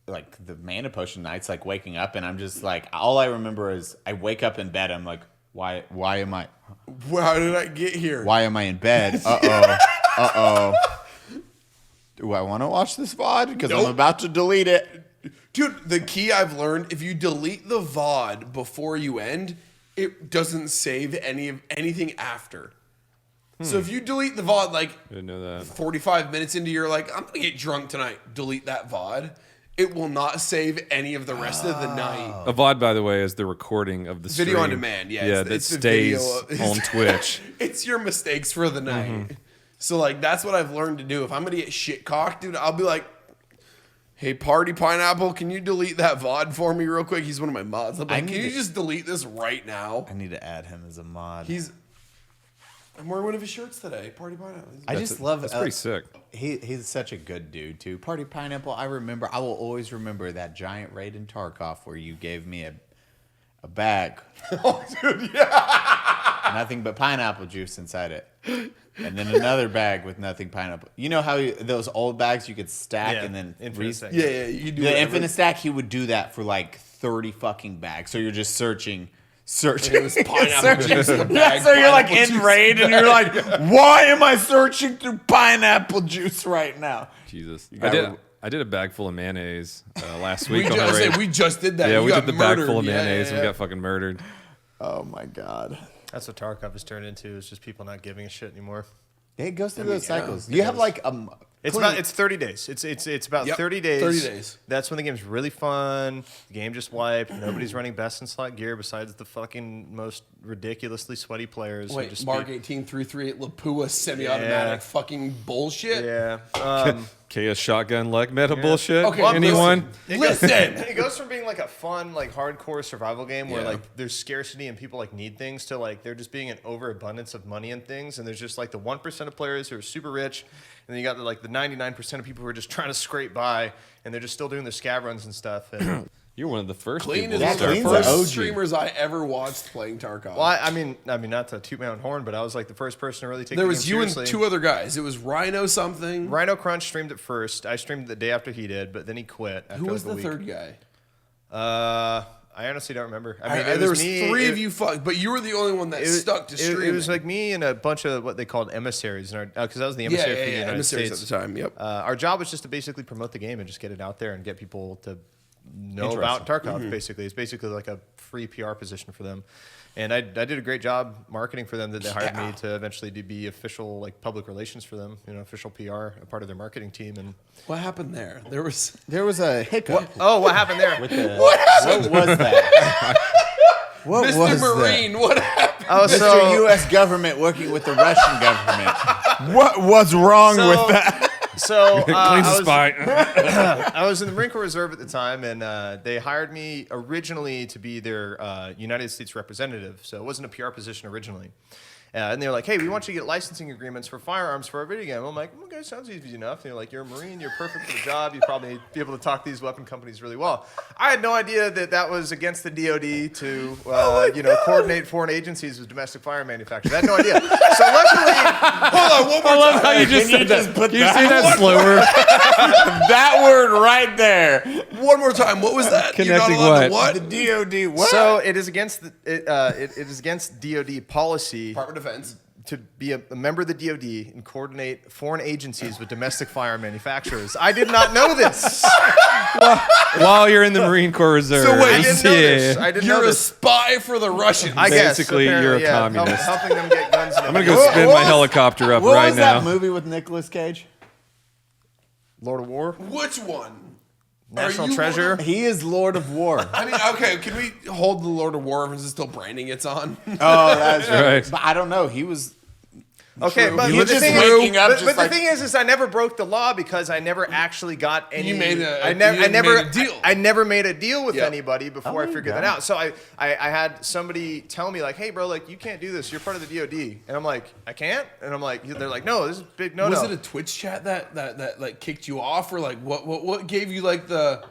like the mana potion nights, like waking up, and I'm just like, all I remember is I wake up in bed. I'm like, why am I? How did I get here? Why am I in bed? Uh-oh. Do I want to watch this VOD? Because I'm Nope. about to delete it. Dude, the key I've learned, if you delete the VOD before you end, it doesn't save anything after. So if you delete the VOD like Didn't know that. 45 minutes into your like, I'm gonna get drunk tonight, delete that VOD, it will not save any of the rest of the night. A VOD, by the way, is the recording of the Video stream. on demand, yeah. Yeah, It's that the video. stays on Twitch. It's your mistakes for the night. So like that's what I've learned to do. If I'm gonna get shit cocked, dude, I'll be like, hey, Party Pineapple, can you delete that VOD for me real quick? He's one of my mods. I'm like, can you just delete this right now? I need to add him as a mod. I'm wearing one of his shirts today. Party Pineapple. I just love. That's pretty sick. He's such a good dude too. Party Pineapple. I will always remember that giant raid in Tarkov where you gave me a bag. Oh, dude, yeah. Nothing but pineapple juice inside it. And then another bag with nothing pineapple. You know how those old bags you could stack and then infinite stack. Yeah, you can do the infinite stack. He would do that for like 30 fucking bags. So you're just searching. It was pineapple juice in a bag, so you're like pineapple in juice raid and you're like, why am I searching through pineapple juice right now? Jesus. gotta- I did a bag full of mayonnaise last week on the raid. We just did that. Yeah, You we got did the bag murdered. full of Yeah, mayonnaise yeah, and we got fucking murdered. Oh my god. That's what Tarkov has turned into. Is just people not giving a shit anymore. It goes through those yeah, cycles. You have like It's 30 days. It's about Yep, 30 days. 30 days. That's when the game's really fun. The game just wiped. Nobody's running best in slot gear besides the fucking most ridiculously sweaty players. who Wait, just Mark speak- 18-338 Lapua semi-automatic fucking bullshit. Yeah. KS shotgun leg meta bullshit. Okay, Anyone? Listen. It goes from being like a fun, like hardcore survival game where Yeah. like there's scarcity and people like need things to like there just being an overabundance of money and things, and there's just like the 1% of players who are super rich, and then you got the 99% of people who are just trying to scrape by, and they're just still doing their scav runs and stuff. And You're one of the first Clean people is to one of start the Clean's playing. an OG. first streamers I ever watched playing Tarkov. well, I mean, not to toot my own horn, but I was like the first person to really take. There the was game you and seriously. 2 other guys. It was Rhino something. Rhino Crunch streamed it first. I streamed the day after he did, but then he quit. After Who was like a the week. third guy? I honestly don't remember. I mean, it There was me, 3 it- of you fucked, but you were the only one that It was, stuck to streaming. it was like me and a bunch of what they called emissaries, because I was the emissary for the United emissaries States at the time. Yep. Our job was just to basically promote the game and just get it out there and get people to know about Tarkov. Mm-hmm. Basically, it's basically like a free PR position for them, and I did a great job marketing for them. That they hired me to eventually be official like public relations for them, official PR, a part of their marketing team. And What happened there? There was a hiccup. what happened there? what happened? What was that? What Mr. was Marine, what happened? Oh, that? so Mr. U.S. government working with the Russian government. What was wrong So- with that? so Clean's I a was- spy. I was in the Marine Corps Reserve at the time, and they hired me originally to be their United States representative. So it wasn't a PR position originally. And they were like, hey, we want you to get licensing agreements for firearms for our video game. I'm like, okay, sounds easy enough. And they're like, you're a Marine, you're perfect for the job. You'd probably be able to talk these weapon companies really well. I had no idea that was against the DoD to, coordinate foreign agencies with domestic firearm manufacturers. I had no idea. So luckily, Hold on, one more time. How you just Can you said that? just put Can you that say that slower? that word right there. One more time. What was that? Connecting You're not allowed what? to The DOD. What? so it is against it is against DoD policy Department of Defense. to be a member of the DoD and coordinate foreign agencies with domestic firearm manufacturers. I did not know this. While you're in the Marine Corps Reserve. So wait, I didn't know this. I didn't You're know a this. spy for the Russians. I guess Basically, apparently, you're a yeah, communist. helping them get guns. I'm gonna go spin my helicopter up what right was now. that movie with Nicolas Cage? Lord of War, Which one? National Are you Treasure. Lord He is Lord of War. I mean, okay, can we hold the Lord of War references till branding it's on? Oh, that's right. Right. But I don't know. He was. Okay, but, You but the just thing waking is, up but, just but like- the thing is I never broke the law because I never actually got any. You made a- I you never, I didn't never, make a deal. I never made a deal with Yep. anybody before I you figured go. that out. So I had somebody tell me like, hey, bro, like you can't do this. You're part of the DoD, and I'm like, I can't, and I'm like, they're like, no, this is big no. Was it a Twitch chat that like kicked you off, or like what gave you like the?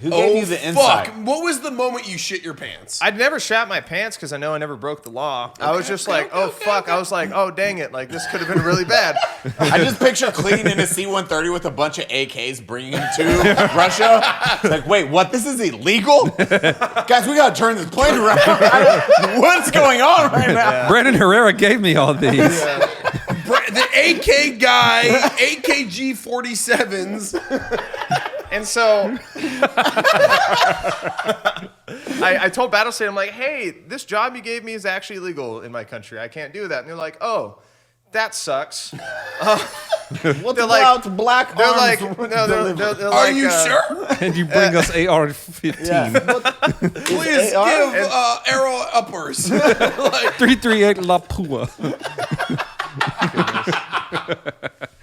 Who gave you the insight? Fuck! What was the moment you shit your pants? I'd never shat my pants because I know I never broke the law. I was just like, oh fuck. I was like, oh dang it, like this could have been really bad. I just picture Clean in a C-130 with a bunch of AKs bringing him to Russia. It's like, wait, what? This is illegal? Guys, we gotta turn this plane around. What's going on right now? Brandon Herrera gave me all these. The AK guy, AKG 47s. And so I told Battle State, I'm like, hey, this job you gave me is actually illegal in my country. I can't do that. And they're like, oh, that sucks. What's They're like- about black They're arms? like, no, they're Are like, you sure? And you bring us AR-15. Please AR? give arrow uppers. 338 La Pua.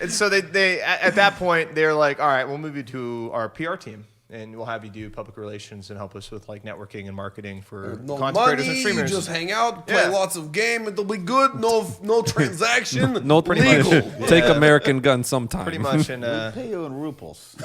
And so they at that point they're like, all right, we'll move you to our PR team, and we'll have you do public relations and help us with like networking and marketing for No content creators and money, you streamers. just hang out, play Yeah. lots of game, it'll be good. No transaction. No, legal. Take American gun sometime. Pretty much, and Pay you in ruples.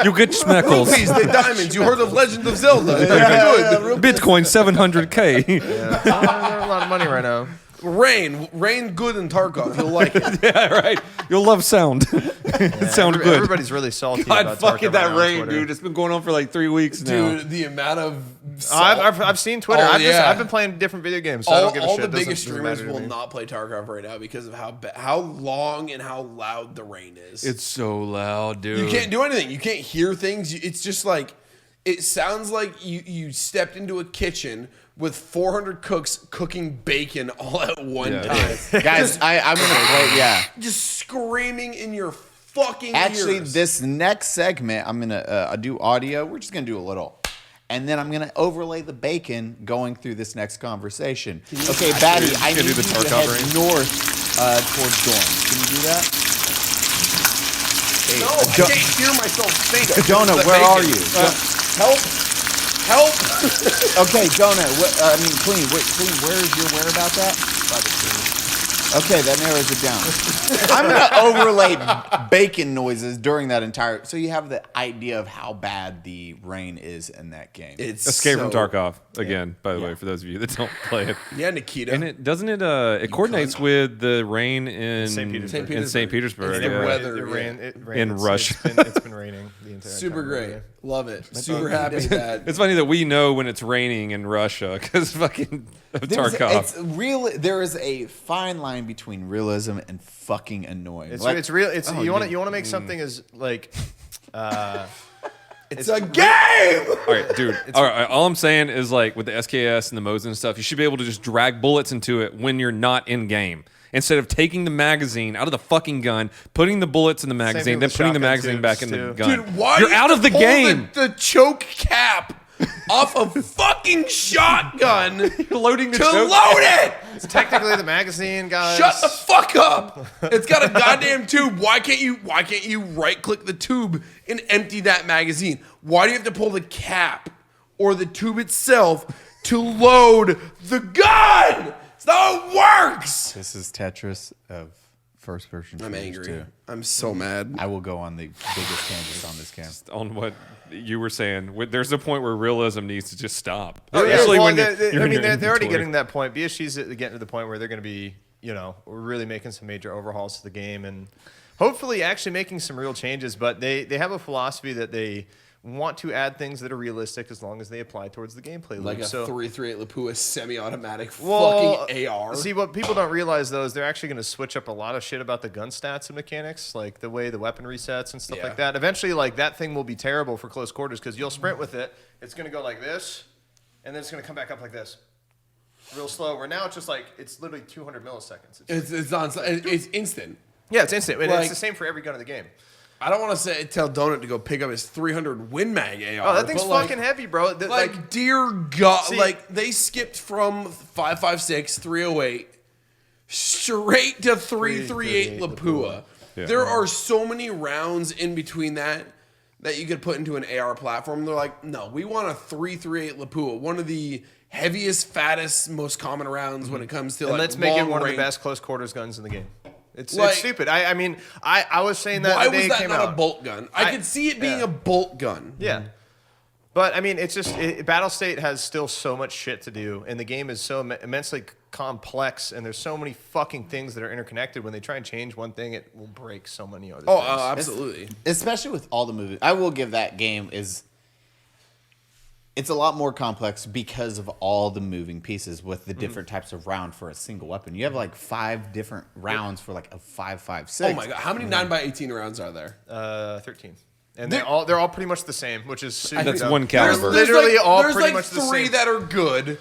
You get schmeckles. Rupees, the diamonds. You heard of Legend of Zelda? They're good. Bitcoin 700K. there's a lot of money right now. Rain good in Tarkov. You'll like it. Yeah, right. You'll love sound. Sound good. Everybody's really salty God, about fucking Tarkov that right now on rain, Twitter. dude. It's been going on for like 3 weeks now. Dude, the amount of I've seen Twitter. Oh, I've been playing different video games, so I don't give a all shit. the Doesn't- biggest doesn't streamers matter to will me. not play Tarkov right now because of how long and how loud the rain is. It's so loud, dude. You can't do anything. You can't hear things. It's just like it sounds like you stepped into a kitchen with 400 cooks cooking bacon all at one Yeah. time. Guys, I'm gonna play. Yeah. Just screaming in your fucking Actually, ears. this next segment, I'm gonna do audio. We're just gonna do a little, and then I'm gonna overlay the bacon going through this next conversation. Okay, Baddie, I need do you the to Tarkov head range? north towards Dorm. Can you do that? no, I can't hear myself think. Donut, The where bacon. are you? Help! Help! Okay, Donut. Clean. Clean. Where is your whereabouts at? Okay, that narrows it down. I'm gonna overlay bacon noises during that entire, so you have the idea of how bad the rain is in that game. It's Escape from so- Tarkov again. By the way, for those of you that don't play it, Yeah, Nikita. and it doesn't it coordinates with the rain in St. Petersburg. in St. Petersburg. It's the yeah. weather. It rained In Russia. It's been raining the entire Super time. great. Yeah. Love it. Super happy that. It's funny that we know when it's raining in Russia because fucking of There's- Tarkov. It's real. There is a fine line between realism and fucking annoying. It's Like- it's real. It's Oh, you want yeah. to make something as like. It's a game! All right, dude. All right, all I'm saying is like with the SKS and the modes and stuff, you should be able to just drag bullets into it when you're not in game. Instead of taking the magazine out of the fucking gun, putting the bullets in the magazine, then with putting the shotgun magazine back in tubes, the too. gun. Dude, why You're do you out have of to the pull game. The choke cap off a fucking shotgun Loading the to choke. load it! It's technically the magazine, guys. Shut the fuck up! It's got a goddamn tube. Why can't you right click the tube and empty that magazine? Why do you have to pull the cap or the tube itself to load the gun? It's not how it works. This is Tetris of first-person shooters I'm angry. too. I'm so mad. I will go on the biggest tangent on this game. On what you were saying, there's a point where realism needs to just stop. Oh, yeah. Especially Well, when you're I in mean, your they're already inventory. getting to that point. BSG's getting to the point where they're going to be, we're really making some major overhauls to the game and hopefully actually making some real changes. But they have a philosophy that they want to add things that are realistic as long as they apply towards the gameplay loop. Like a so, 338 Lapua semi-automatic well, fucking AR. See, what people don't realize though is they're actually going to switch up a lot of shit about the gun stats and mechanics, like the way the weapon resets and stuff Yeah. like that. Eventually, like that thing will be terrible for close quarters because you'll sprint with it. It's going to go like this, and then it's going to come back up like this, real slow. Where now it's just like it's literally 200 milliseconds. It's instant. Yeah, it's instant. And Like- it's the same for every gun in the game. I don't want to tell Donut to go pick up his 300 Win Mag AR. Oh, that thing's but, like, fucking heavy, bro. Like, dear God, See- like they skipped from 5.56, 308 straight to 338 Lapua. Yeah. There are so many rounds in between that you could put into an AR platform. They're like, no, we want a 338 Lapua, one of the heaviest, fattest, most common rounds when it comes to and like let's make it long one of the range. best close quarters guns in the game. It's Like- stupid. I mean, I was saying that Why the day was it that came not out. a bolt gun? I I- could see it being yeah. a bolt gun. Yeah. But I mean, it's just Battle State has still so much shit to do, and the game is so immensely complex, and there's so many fucking things that are interconnected. When they try and change one thing, it will break so many other Oh, things. absolutely. Especially with all the movies. I will give that game it's a lot more complex because of all the moving pieces with the different types of round for a single weapon. You have like 5 different rounds for like a 5.56. Oh my God, how many 9x18 rounds are there? 13. And they're all pretty much the same, which is super That's dumb. one caliber. There's literally all there's pretty like much the three same. that are good.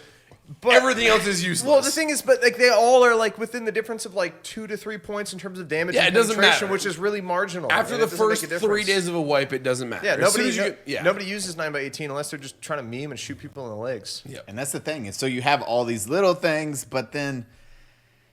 But Everything else is useless. Well, the thing is, but like they all are like within the difference of like 2 to 3 points in terms of damage. Yeah, and it doesn't penetration, matter. which is really marginal. After and the it doesn't make first a 3 difference. days of a wipe, it doesn't matter. Yeah, As soon nobody, as you get- nobody uses 9x18 unless they're just trying to meme and shoot people in the legs. Yeah. And that's the thing. And so you have all these little things, but then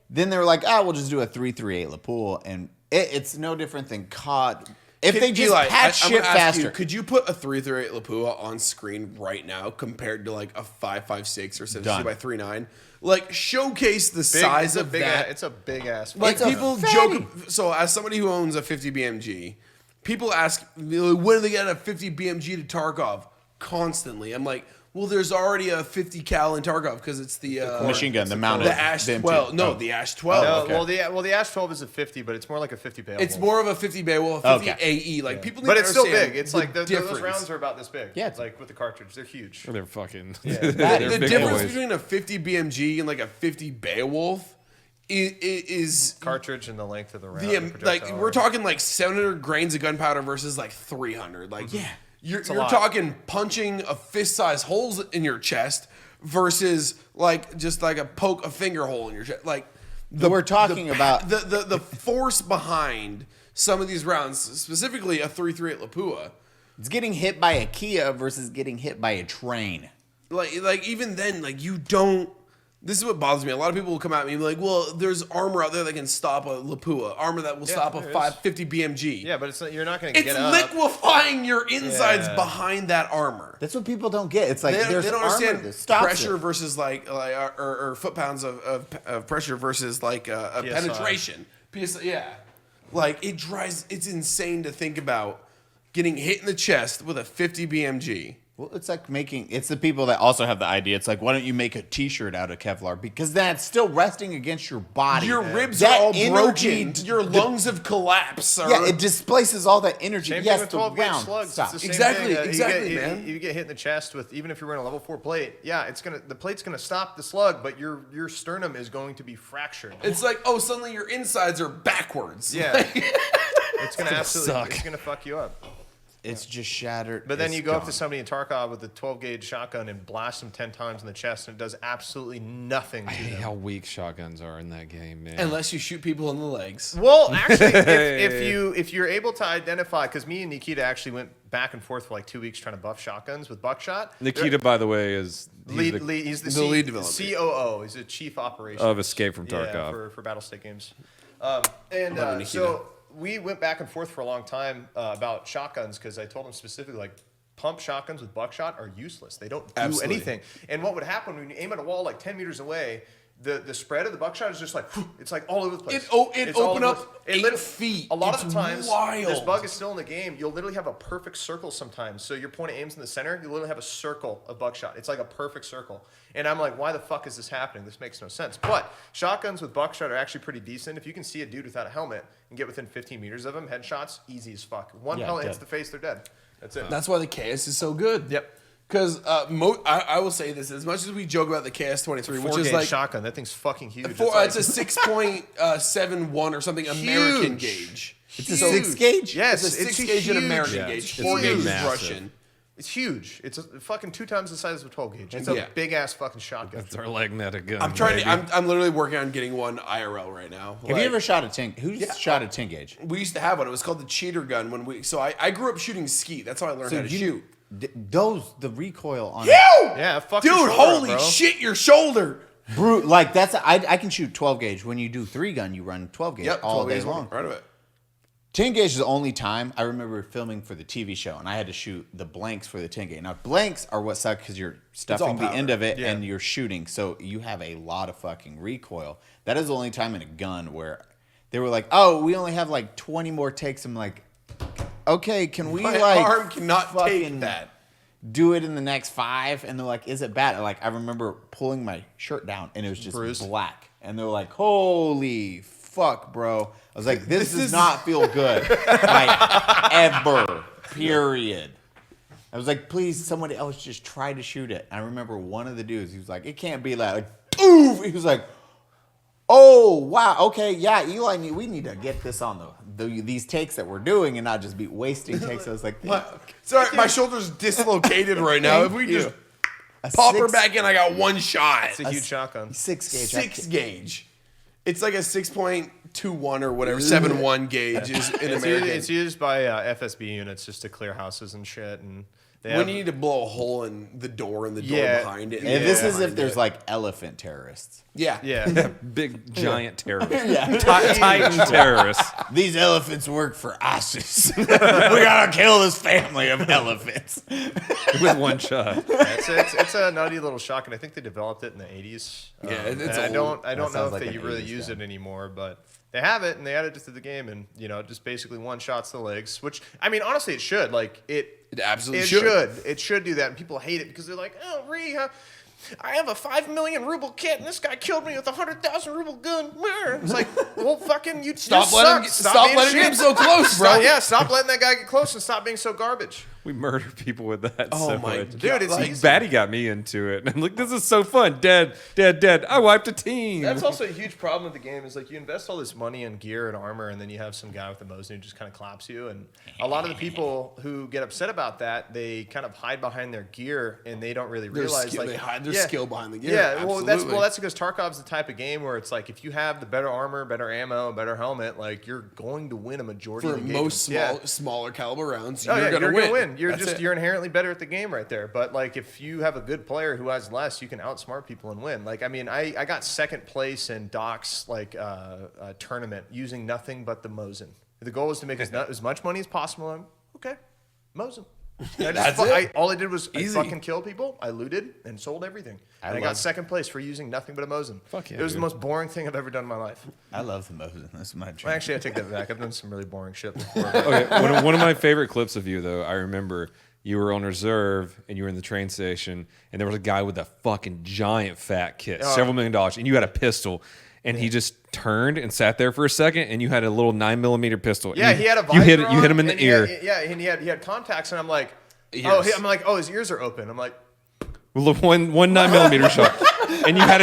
they were like, we'll just do a 338 Lapool, and it's no different than COD. If they just patch I'm shit gonna ask faster. you, could you put a 338 Lapua on screen right now compared to like a 5.56 or 72x39? Like showcase the size of that. It's a big ass. Like It's a people fatty. joke. So as somebody who owns a 50 BMG, people ask, when are they getting a 50 BMG to Tarkov? Constantly. I'm like, well, there's already a 50 cal in Tarkov because it's the machine gun, the mounted. the Ash the M2. 12. No, Oh. the Ash 12. No, okay. well, the Ash 12 is a 50, but it's more like a 50 Beowulf. It's more of a 50 Beowulf, 50 Okay. AE. Like people, need but to it's still understand big. It's the like those difference. rounds are about this big. Yeah. like with the cartridge, they're huge. They're fucking. The they're big difference boys. between a 50 BMG and like a 50 Beowulf is Cartridge and the length of the round. the the like projectile we're range. talking like 700 grains of gunpowder versus like 300. Like you're a lot. talking punching a fist-sized holes in your chest versus like just like a poke a finger hole in your chest. Like We're talking about the force behind some of these rounds, specifically a 338 Lapua. it's getting hit by a Kia versus getting hit by a train. Like even then, like you don't. This is what bothers me. A lot of people will come at me and be like, "Well, there's armor out there that can stop a Lapua, armor that will stop a there is. 550 BMG." Yeah, but you're not going to It's get up. liquefying your insides Yeah. behind that armor. That's what people don't get. It's like They there's don't armor understand that stops pressure it. versus or foot pounds of pressure versus like a PSI. penetration. PSI, yeah. Like it's insane to think about getting hit in the chest with a 50 BMG. Well, it's like it's the people that also have the idea. It's like, why don't you make a T-shirt out of Kevlar? Because that's still resting against your body. Your ribs That are all energy broken. Your lungs have collapsed. Sir. Yeah, it displaces all that energy. Same Yes, thing with the 12 gauge round slugs. stops. It's the same Exactly, thing. exactly, you man. You get hit in the chest with, even if you're wearing a level 4 plate, yeah, the plate's gonna stop the slug, but your sternum is going to be fractured. It's like, suddenly your insides are backwards. Yeah, it's gonna absolutely suck. it's gonna fuck you up. It's just shattered. But then It's you go up to gone. somebody in Tarkov with a 12 gauge shotgun and blast them 10 times in the chest, and it does absolutely nothing to I hate them. how weak shotguns are in that game, man. Unless you shoot people in the legs. Well, actually, if you're able to identify, because me and Nikita actually went back and forth for like 2 weeks trying to buff shotguns with buckshot. Nikita, by the way, is He's the lead developer. COO. He's a chief operations Of Escape from Tarkov. Yeah, for Battlestate Games. Love Nikita. So we went back and forth for a long time about shotguns because I told him specifically, like, pump shotguns with buckshot are useless. They don't do Absolutely. anything. And what would happen when you aim at a wall like 10 meters away, the spread of the buckshot is just like, it's like all over the place. It It's all opened over up the- 8 feet. A lot It's of the times, wild. this bug is still in the game. You'll literally have a perfect circle sometimes. So your point of aim's in the center. You literally have a circle of buckshot. It's like a perfect circle. And I'm like, why the fuck is this happening? This makes no sense. But shotguns with buckshot are actually pretty decent. If you can see a dude without a helmet and get within 15 meters of him, headshots, easy as fuck. One pellet hits dead. the face, they're dead. That's it. That's why the KS is so good. Yep. Because I will say this: as much as we joke about the KS-23, which is 4-gauge like shotgun. That thing's fucking huge. it's a 6.71 or something American Huge. gauge. It's a 6 gauge. Yes, It's a 6 gauge and American gauge. It's 4 gauge is massive. Russian. It's huge. It's fucking 2 times the size of a 12 gauge. It's Yeah. a big ass fucking shotgun. That's our magnetic gun. I'm trying baby. to. I'm literally working on getting one IRL right now. Have you ever shot a 10? Who's shot a 10 gauge? We used to have one. It was called the cheater gun when we. So I grew up shooting skeet. That's how I learned how to shoot. The recoil on Yeah, fuck Dude, your shoulder, holy bro. shit, your shoulder. like that's I can shoot 12 gauge. When you do 3 gun, you run 12 gauge all 12 day gauge long. Right away. 10 gauge is the only time I remember filming for the TV show, and I had to shoot the blanks for the 10 gauge. Now blanks are what suck because you're stuffing the powder. end of it Yeah. and you're shooting, so you have a lot of fucking recoil. That is the only time in a gun where they were like, "Oh, we only have like 20 more takes." I'm like, "Okay, can we My like arm cannot take fucking that. do it in the next 5?" And they're like, "Is it bad?" Like I remember pulling my shirt down and it was just Bruised. black, and they're like, "Holy fuck, bro!" I was like, "This does is- not feel good, like ever." Period. I was like, "Please, somebody else just try to shoot it." And I remember one of the dudes. He was like, "It can't be that." Like, oof! He was like, Oh wow. Okay. Yeah, Eli. We need to get this on these takes that we're doing and not just be wasting takes. I was like, Sorry, my shoulder's dislocated right now. If we just pop her back in, I got one shot. It's a huge shotgun. 6 gauge. 6 gauge. It's like a 6.21 or whatever. 7.1 gauge is in American. It's used by FSB units just to clear houses and shit. And when you need to blow a hole in the door and the door behind it. And this is if there's like elephant terrorists. Yeah. Big giant terrorists. Titan terrorists. These elephants work for ISIS. We gotta kill this family of elephants. With one shot. It's a nutty little shotgun. I think they developed it in the 80s. Yeah, it's I old. don't know sounds if like they an really 80s use gun. it anymore, but they have it and they added it to the game, and just basically one shots the legs. Which I mean, honestly, it should It absolutely should. It should do that, and people hate it because they're like, "Oh, I have a 5 million ruble kit, and this guy killed me with a 100,000 ruble gun." It's like, well, fucking, you Stop just letting suck. stop being letting shit. him so close, bro. Stop letting that guy get close and stop being so garbage. We murder people with that. Oh so my much. God. Dude, it's Like, easy. Baddie got me into it. And I'm like, this is so fun. Dead. I wiped a team. That's also a huge problem with the game is like you invest all this money in gear and armor, and then you have some guy with a Mosin who just kind of claps you. And a lot of the people who get upset about that, they kind of hide behind their gear and they don't really realize they hide their skill behind the gear. Yeah, well Absolutely. that's because Tarkov's the type of game where it's like if you have the better armor, better ammo, better helmet, like you're going to win a majority For of the game. most smaller caliber rounds, Oh, you're gonna win. You're That's it. you're inherently better at the game right there. But like if you have a good player who has less, you can outsmart people and win. Like I mean, I got second place in Doc's tournament using nothing but the Mosin. The goal was to make as much money as possible. Okay, Mosin. That's it. All I did was I Easy. fucking killed people. I looted and sold everything. And I got second place for using nothing but a Mosin. Fuck yeah, It was the dude. most boring thing I've ever done in my life. I love the Mosin. That's my dream. Well, actually, I take that back. I've done some really boring shit before. Okay, one of my favorite clips of you, though, I remember you were on reserve and you were in the train station, and there was a guy with a fucking giant fat kit, several $1 million, and you had a pistol, and he just turned and sat there for a second, and you had a little 9mm pistol. Yeah, and he had a you visor hit him in on, the and ear. and he had contacts, and I'm like, Ears. his ears are open. I'm like, Look, one 9mm shot, and you had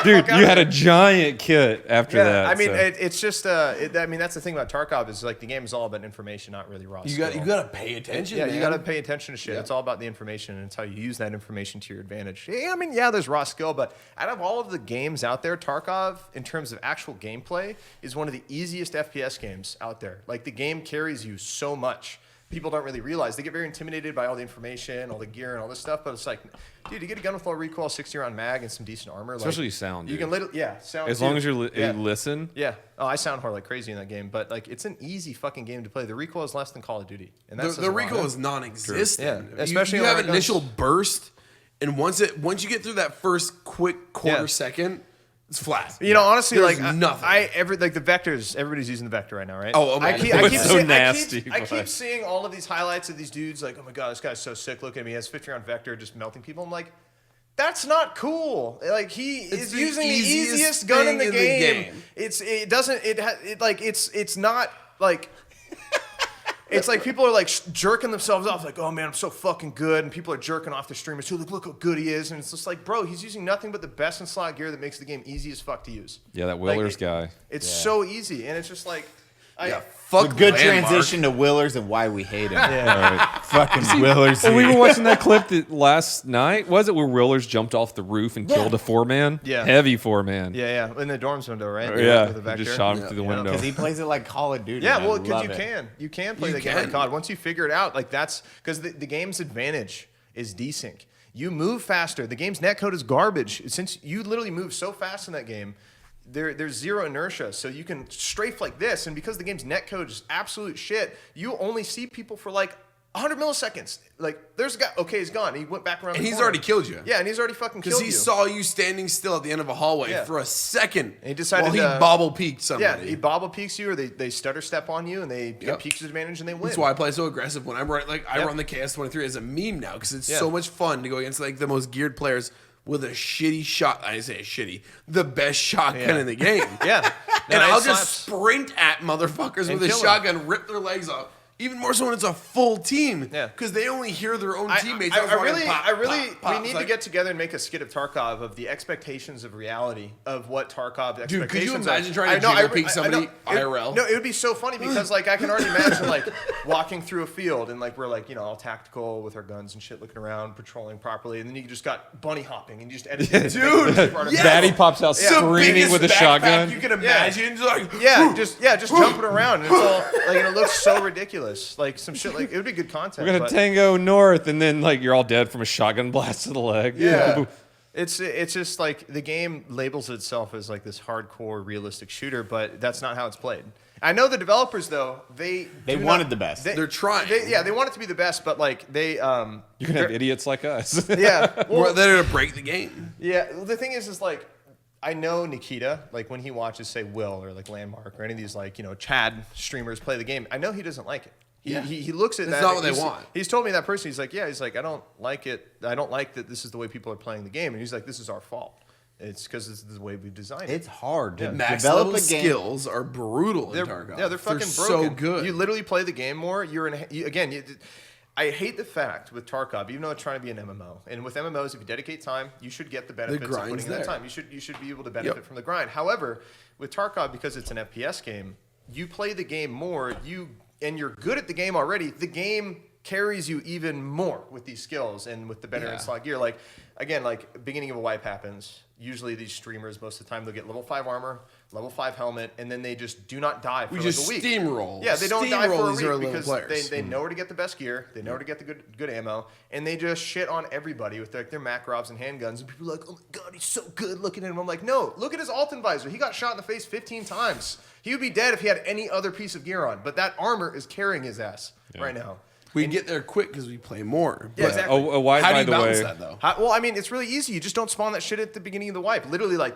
dude, you had a giant kit after that. I mean, so. it's just, I mean, that's the thing about Tarkov is like the game is all about information, not really raw You skill. got to pay attention. Yeah, man. you got to pay attention to shit. It's all about the information, and it's how you use that information to your advantage. Yeah, I mean, there's raw skill, but out of all of the games out there, Tarkov, in terms of actual gameplay, is one of the easiest FPS games out there. Like, the game carries you so much. People don't really realize. They get very intimidated by all the information, all the gear, and all this stuff, but it's like, dude, you get a gun with low recoil, 60-round mag, and some decent armor. Especially like, sound, You dude. can sound as too. long as you listen. Yeah. Oh, I sound hard like crazy in that game, but like it's an easy fucking game to play. The recoil is less than Call of Duty, and that's The recoil is non-existent. Yeah, especially you when have it an initial burst, and once you get through that first quick quarter second, it's flat. You know, honestly, There's like nothing. The vectors. Everybody's using the vector right now, right? Oh, I keep It's so seeing, nasty, I keep but- seeing all of these highlights of these dudes. Like, oh my god, this guy's so sick. Look at him. He has 50-round vector, just melting people. I'm like, that's not cool. Like he is the using the easiest easiest gun in thing the game. It's not like. It's like people are like jerking themselves off, like, oh man, I'm so fucking good, and people are jerking off their streamers too. Like, look how good he is, and it's just like, bro, he's using nothing but the best in slot gear that makes the game easy as fuck to use. Yeah, that Willers guy. It's so easy, and it's just like, Fuck Good Landmark. transition to Willers and why we hate him. Fucking Willers. Well, we were watching that clip last night. Was it where Willers jumped off the roof and killed a 4-man? Yeah. Heavy 4-man. yeah, in the dorms window, right? Yeah, With the he vector. just shot him through the window. Because he plays it like Call of Duty. Yeah, and I well, because love you can play You the game like can. COD. Once you figure it out, like that's because the game's advantage is desync. You move faster. The game's netcode is garbage. Since you literally move so fast in that game, there's zero inertia. So you can strafe like this, and because the game's netcode is absolute shit, you only see people for like 100 milliseconds. Like, there's a guy, okay, he's gone. He went back around And the he's corner. already killed you. Yeah, and he's already fucking Because killed he you. saw you standing still at the end of a hallway Yeah. for a second. And he decided while he to- bobble peeked Yeah, somebody. he bobble peeks you, or they stutter step on you, and they Yep. get peeks advantage, and they win. That's why I play so aggressive when I'm right. Like I Yep. run the KS-23 as a meme now because it's Yeah. so much fun to go against like the most geared players with a shitty shot. I say shitty, the best shotgun Yeah. in the game. Yeah. And No, it I'll slaps. just sprint at motherfuckers And with a kill 'em. shotgun, rip their legs off. Even more so when it's a full team. Yeah. Because they only hear their own teammates. We need to get together and make a skit of Tarkov of the expectations of reality of what Tarkov expectations Dude, could you imagine are. trying to jingle peek somebody IRL? No, it would be so funny because like I can already imagine like walking through a field and like we're like, you know, all tactical with our guns and shit, looking around, patrolling properly, and then you just got bunny hopping and you just edit it. Dude, yes. Baddie pops out The screaming biggest with a backpack shotgun. You can imagine. Just like, just jumping around and it's all like and it looks so ridiculous. Like some shit like it would be good content. We're gonna but- tango north, and then like you're all dead from a shotgun blast to the leg. Yeah. It's just like the game labels itself as like this hardcore realistic shooter, but that's not how it's played. I know the developers though, they wanted the best. they're trying. They want it to be the best, but like they You can have idiots like us. yeah. Well, they're going to break the game. Yeah, well, the thing is like, I know Nikita, like when he watches, say, Will or like Landmark or any of these like, you know, Chad streamers play the game, I know he doesn't like it. He looks at that. That's not what they want. He's told me that person, he's like, I don't like it. I don't like that this is the way people are playing the game. And he's like, this is our fault. It's because this is the way we've designed it. It's hard to Max develop level a game. skills are brutal in Tarkov. Yeah, they're fucking so broken. good. You literally play the game more. I hate the fact with Tarkov, even though it's trying to be an MMO, and with MMOs, if you dedicate time, you should get the benefits of grind's putting in the there. time. You should be able to benefit from the grind. However, with Tarkov, because it's an FPS game, you play the game more. And you're good at the game already. The game carries you even more with these skills and with the better installed gear. Like again, like beginning of a wipe happens. Usually these streamers, most of the time, they'll get level 5 armor, level 5 helmet, and then they just do not die for We like just a week. steamroll. Yeah, they don't die for a these early week level because players. they know where to get the best gear, they know where to get the good ammo, and they just shit on everybody with their Makarovs and handguns. And people are like, oh my god, he's so good looking at him. I'm like, no, look at his Alton visor. He got shot in the face 15 times. He would be dead if he had any other piece of gear on, but that armor is carrying his ass right now. We get there quick because we play more. Yeah, But exactly. A wipe, how do by you the balance way. that, though? Well, I mean, it's really easy. You just don't spawn that shit at the beginning of the wipe. Literally, like,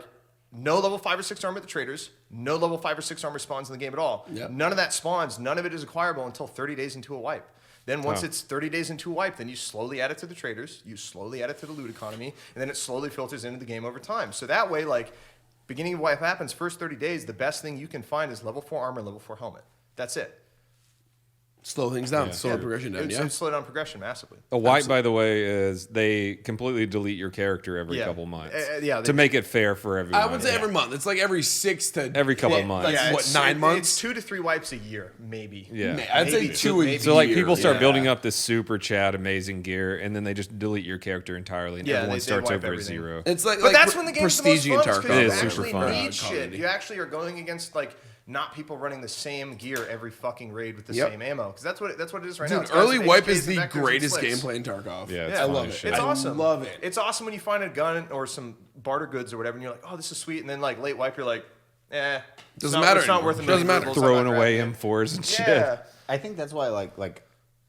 no level 5 or 6 armor at the traders. No level 5 or 6 armor spawns in the game at all. Yep. None of that spawns. None of it is acquirable until 30 days into a wipe. Then once it's 30 days into a wipe, then you slowly add it to the traders. You slowly add it to the loot economy. And then it slowly filters into the game over time. So that way, like, beginning of wipe happens, first 30 days, the best thing you can find is level 4 armor, level 4 helmet. That's it. Slow things down. Slow the progression down, It would slow down progression massively. A wipe, by the way, is they completely delete your character every Yeah. couple months. Yeah, to make it fair for everyone. I would say every month. It's like every 6 to... Every couple of months. Like, what, it's 9 months? It's 2 to 3 wipes a year, maybe. Yeah. I'd say Maybe. 2 a year. So like people start building up this super Chad amazing gear, and then they just delete your character entirely, and Yeah, everyone they starts wipe over everything. at 0. It's like But that's pre- when the game's the most prestige fun, in because Tarkov. It you is super actually fun. need Call of shit. Duty. You actually are going against like not people running the same gear every fucking raid with the Yep. same ammo, because that's what it is right now. Dude, It's guys early with wipe HKs is and the vectors and greatest slicks. gameplay in Tarkov. Yeah, it's Yeah, I fun love as it. shit. It's I awesome. love it. It's awesome when you find a gun or some barter goods or whatever, and you're like, oh, this is sweet, and then like late wipe, you're like, Doesn't matter It's not anymore. worth a Doesn't million matter. rubles, I'm Throwing not away grabbing it. M4s and shit. Yeah. I think that's why like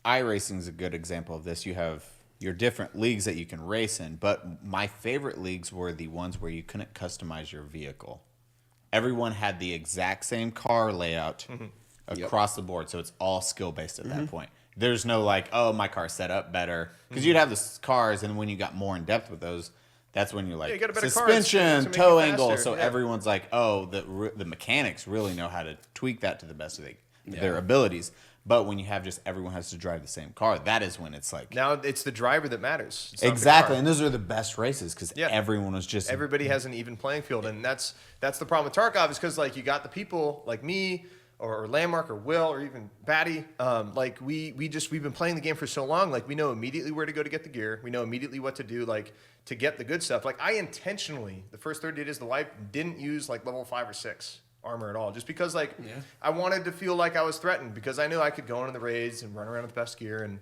iRacing is a good example of this. You have your different leagues that you can race in, but my favorite leagues were the ones where you couldn't customize your vehicle. Everyone had the exact same car layout across the board, so it's all skill based at that point. There's no like, oh, my car's set up better, because you'd have the cars, and when you got more in depth with those, that's when you're like you got a better car, it's suspension, gonna make toe you angle. faster, So yeah. everyone's like, oh, the mechanics really know how to tweak that to the best of their abilities. But when you have just everyone has to drive the same car, that is when it's like Now it's the driver that matters. It's not the exactly, car. and those are the best races because everyone was just Everybody has an even playing field, and that's the problem with Tarkov, is because like you got the people like me or Landmark or Will or even Baddie, like we've been playing the game for so long, like we know immediately where to go to get the gear, we know immediately what to do like to get the good stuff. Like I intentionally the first 30 days of the wipe didn't use like level 5 or 6 armor at all, just because like I wanted to feel like I was threatened, because I knew I could go into the raids and run around with the best gear and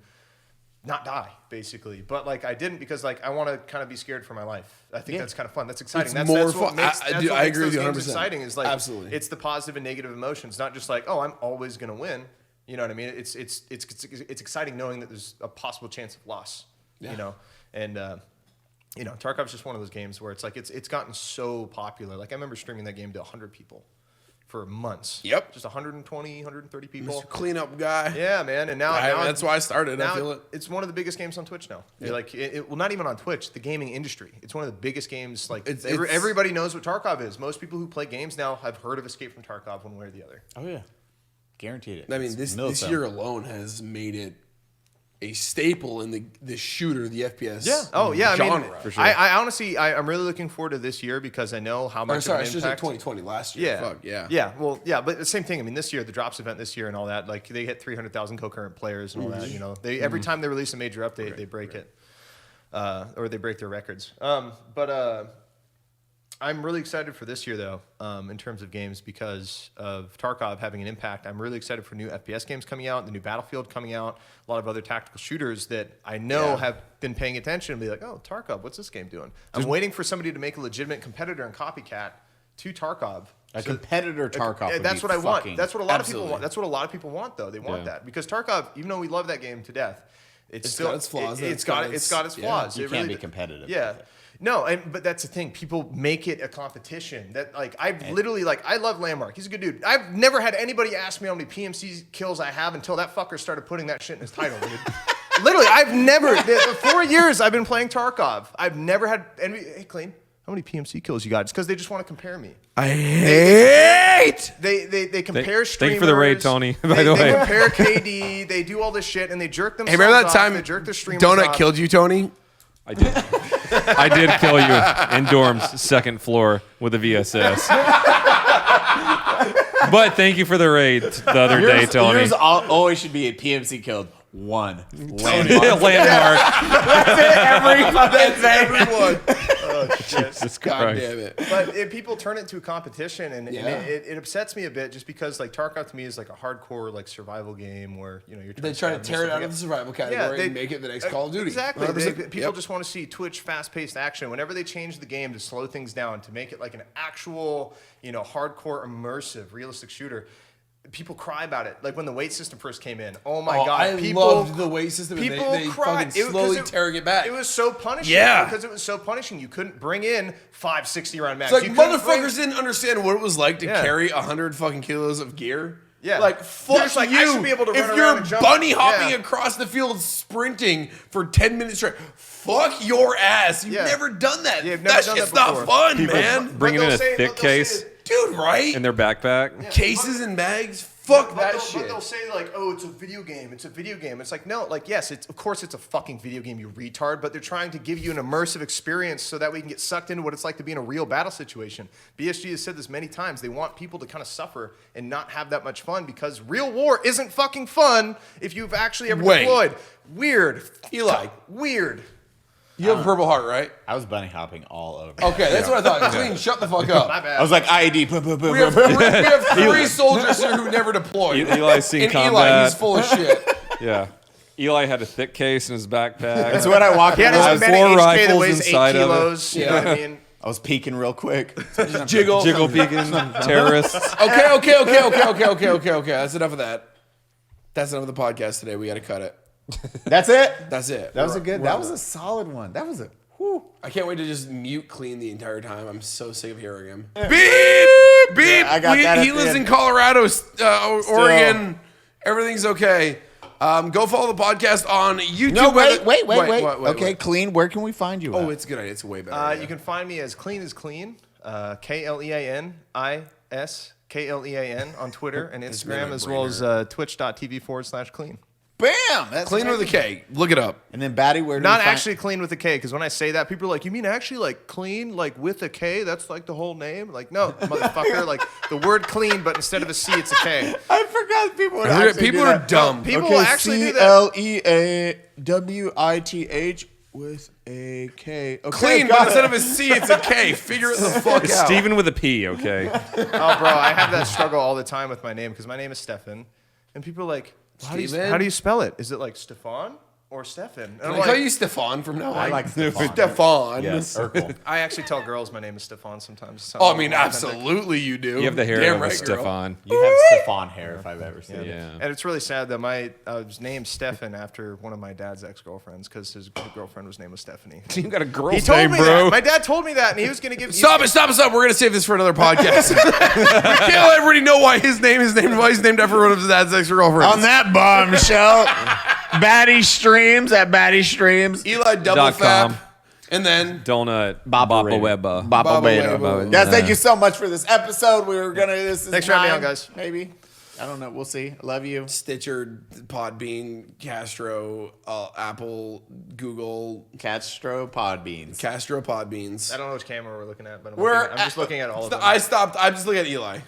not die, basically. But like I didn't, because like I want to kind of be scared for my life. I think that's kind of fun. That's exciting. It's That's more what fun. makes, I that's do- what I makes agree with those you games 100%. exciting. Is like Absolutely. it's the positive and negative emotions, not just like, oh, I'm always gonna win. You know what I mean? It's exciting knowing that there's a possible chance of loss. You know, and you know, Tarkov's just one of those games where it's like it's gotten so popular. Like I remember streaming that game to 100 people for months. Yep. Just 120, 130 people. Mr. Cleanup guy. Yeah, man. And now That's why I started. now I feel it. it's one of the biggest games on Twitch now. Like, well, not even on Twitch, the gaming industry. It's one of the biggest games. Like, everybody knows what Tarkov is. Most people who play games now have heard of Escape from Tarkov one way or the other. oh yeah. Guaranteed it. I mean, It's this Milsim. year alone has made it a staple in the shooter, the FPS Yeah. Oh, yeah. genre. I mean, For sure. I honestly, I'm really looking forward to this year because I know how much Or sorry, I of should an say impact. 2020 last year. Yeah. Fuck, yeah. Yeah. Well, yeah, but the same thing. I mean, this year, the drops event this year and all that, like they hit 300,000 concurrent players and all that. You know, they every time they release a major update, they break it, or they break their records. I'm really excited for this year, though, in terms of games because of Tarkov having an impact. I'm really excited for new FPS games coming out, the new Battlefield coming out, a lot of other tactical shooters that I know have been paying attention and be like, oh, Tarkov, what's this game doing? I'm waiting for somebody to make a legitimate competitor and copycat to Tarkov. A competitor Tarkov. would That's be what I want. fucking- That's what a lot of Absolutely. people want. That's what a lot of people want, though. They want that because Tarkov, even though we love that game to death, it's still got its flaws. It's got its flaws. You It can't really be competitive. Yeah. No, but that's the thing. People make it a competition. That like I've literally like I love Landmark. He's a good dude. I've never had anybody ask me how many PMC kills I have until that fucker started putting that shit in his title. Dude. Literally, I've never. The 4 years I've been playing Tarkov, I've never had. Hey, Klean, how many PMC kills you got? It's because they just want to compare me. I hate. They compare streamers. Thank you for the raid, Tony, by the they way. compare KD. They do all this shit and they jerk themselves. Hey, remember that off, time they jerk the streamers Donut off. killed you, Tony? I did. I did kill you in dorm's second floor with a VSS. But thank you for the raid the other day, Tony. Yours always should be a PMC killed. One. Landmark. That's it. Every fucking thing. Everyone. Jesus God Christ. damn it. But people turn it into a competition, and Yeah. it upsets me a bit just because like Tarkov to me is like a hardcore like survival game where you know you're They try to tear it out of the survival category and make it the next Call of Duty. Exactly. 100%. People just want to see Twitch fast-paced action. Whenever they change the game to slow things down to make it like an actual hardcore immersive realistic shooter. People cry about it. Like when the weight system first came in. Oh my god! I people loved the weight system. And People they cried. fucking slowly tearing it back. It was so punishing. Yeah. Because it was so punishing. You couldn't bring in 560 round mags. It's like You couldn't motherfuckers didn't understand what it was like to Yeah. carry 100 fucking kilos of gear. Yeah. Like They're fuck just like, you. I should be able to if run you're around and jump. bunny hopping Yeah. across the field sprinting for 10 minutes straight, fuck your ass. You've Yeah. never done that. Yeah, you've never that done shit's that not before. fun, man. Bringing in they'll a say- thick but they'll case say- Dude, right? in their backpack. Cases and bags. Fuck that But shit. they'll say like, "Oh, it's a video game. It's a video game." It's like, no, like yes, of course it's a fucking video game, you retard. But they're trying to give you an immersive experience so that we can get sucked into what it's like to be in a real battle situation. BSG has said this many times. They want people to kind of suffer and not have that much fun because real war isn't fucking fun if you've actually ever Wait. deployed. Weird, Eli, weird. you have a Purple Heart, right? I was bunny hopping all over. Okay, that's what I thought. Clean, shut the fuck up. My bad. I was like IED. Boom, boom, boom, We have, boom. we have 3 soldiers here who never deployed. Eli's seen and Eli, combat. he's full of shit. Yeah. Eli had a thick case in his backpack. That's what I walked He had in. his I was, Medic four HK that rifles weighs 8 inside of it. kilos. You know what I mean? I was peeking real quick. Jiggle. Jiggle peeking terrorists. Okay. That's enough of that. That's enough of the podcast today. We got to cut it. That's it. That's it. That was a good. We're That on was a solid one. That was a. Whew. I can't wait to just mute Clean the entire time. I'm so sick of hearing him. Beep! Beep! I got that at He the lives end. in Colorado, Oregon. Everything's okay. Go follow the podcast on YouTube. No, wait. What? Okay, Clean. Where can we find you? Oh, at? it's a good idea. It's way better. You can find me as Clean as Clean, KLEANIS KLEAN on Twitter and Instagram, as well as twitch.tv/clean. Bam. That's Clean with a K. Look it up. And then Baddie, where do Not we find- actually Clean with a K, because when I say that, people are like, "You mean actually like clean, like with a K? That's like the whole name?" Like, no, motherfucker. Like the word clean, but instead of a C, it's a K. I forgot people would actually People do are that. dumb. People Okay, will actually do that. CLEAWITH with a K. Okay, Clean, got but it. instead of a C, it's a K. Figure it the fuck It's out. Steven with a P, okay? Oh, bro, I have that struggle all the time with my name because my name is Stefan, and people are like, Steven? "How do you spell it? Is it like Stefan or Stefan?" And I'm I like, call you Stefan from now on. I like Stefan. Stefan. Yes, Urkel. I actually tell girls my name is Stefan sometimes. Oh, I mean, absolutely you do. You have the hair Damn of a right, girl. Stefan. You have Stefan hair if I've ever seen it. Yeah. And it's really sad that I was named Stefan after one of my dad's ex-girlfriends because his girlfriend was named Stephanie. You got a girl's He told name, me bro. that. My dad told me that, and he was going to give. Stop it! We're gonna save this for another podcast. We can't let everybody know why he's named after one of his dad's ex-girlfriends. On that bombshell, Baddie streams at Baddie streams. Eli double .com. fap, and then Donut. Baba Webba. Baba Weba. Weba. Guys, thank you so much for this episode. We were gonna. This is Thanks for having me on, 9, guys. Maybe. I don't know. We'll see. Love you. Stitcher, Podbean, Castro, Apple, Google, Castro Podbeans. Castro Podbeans. I don't know which camera we're looking at, but I'm We're just looking at all of them. I'm just looking at Eli.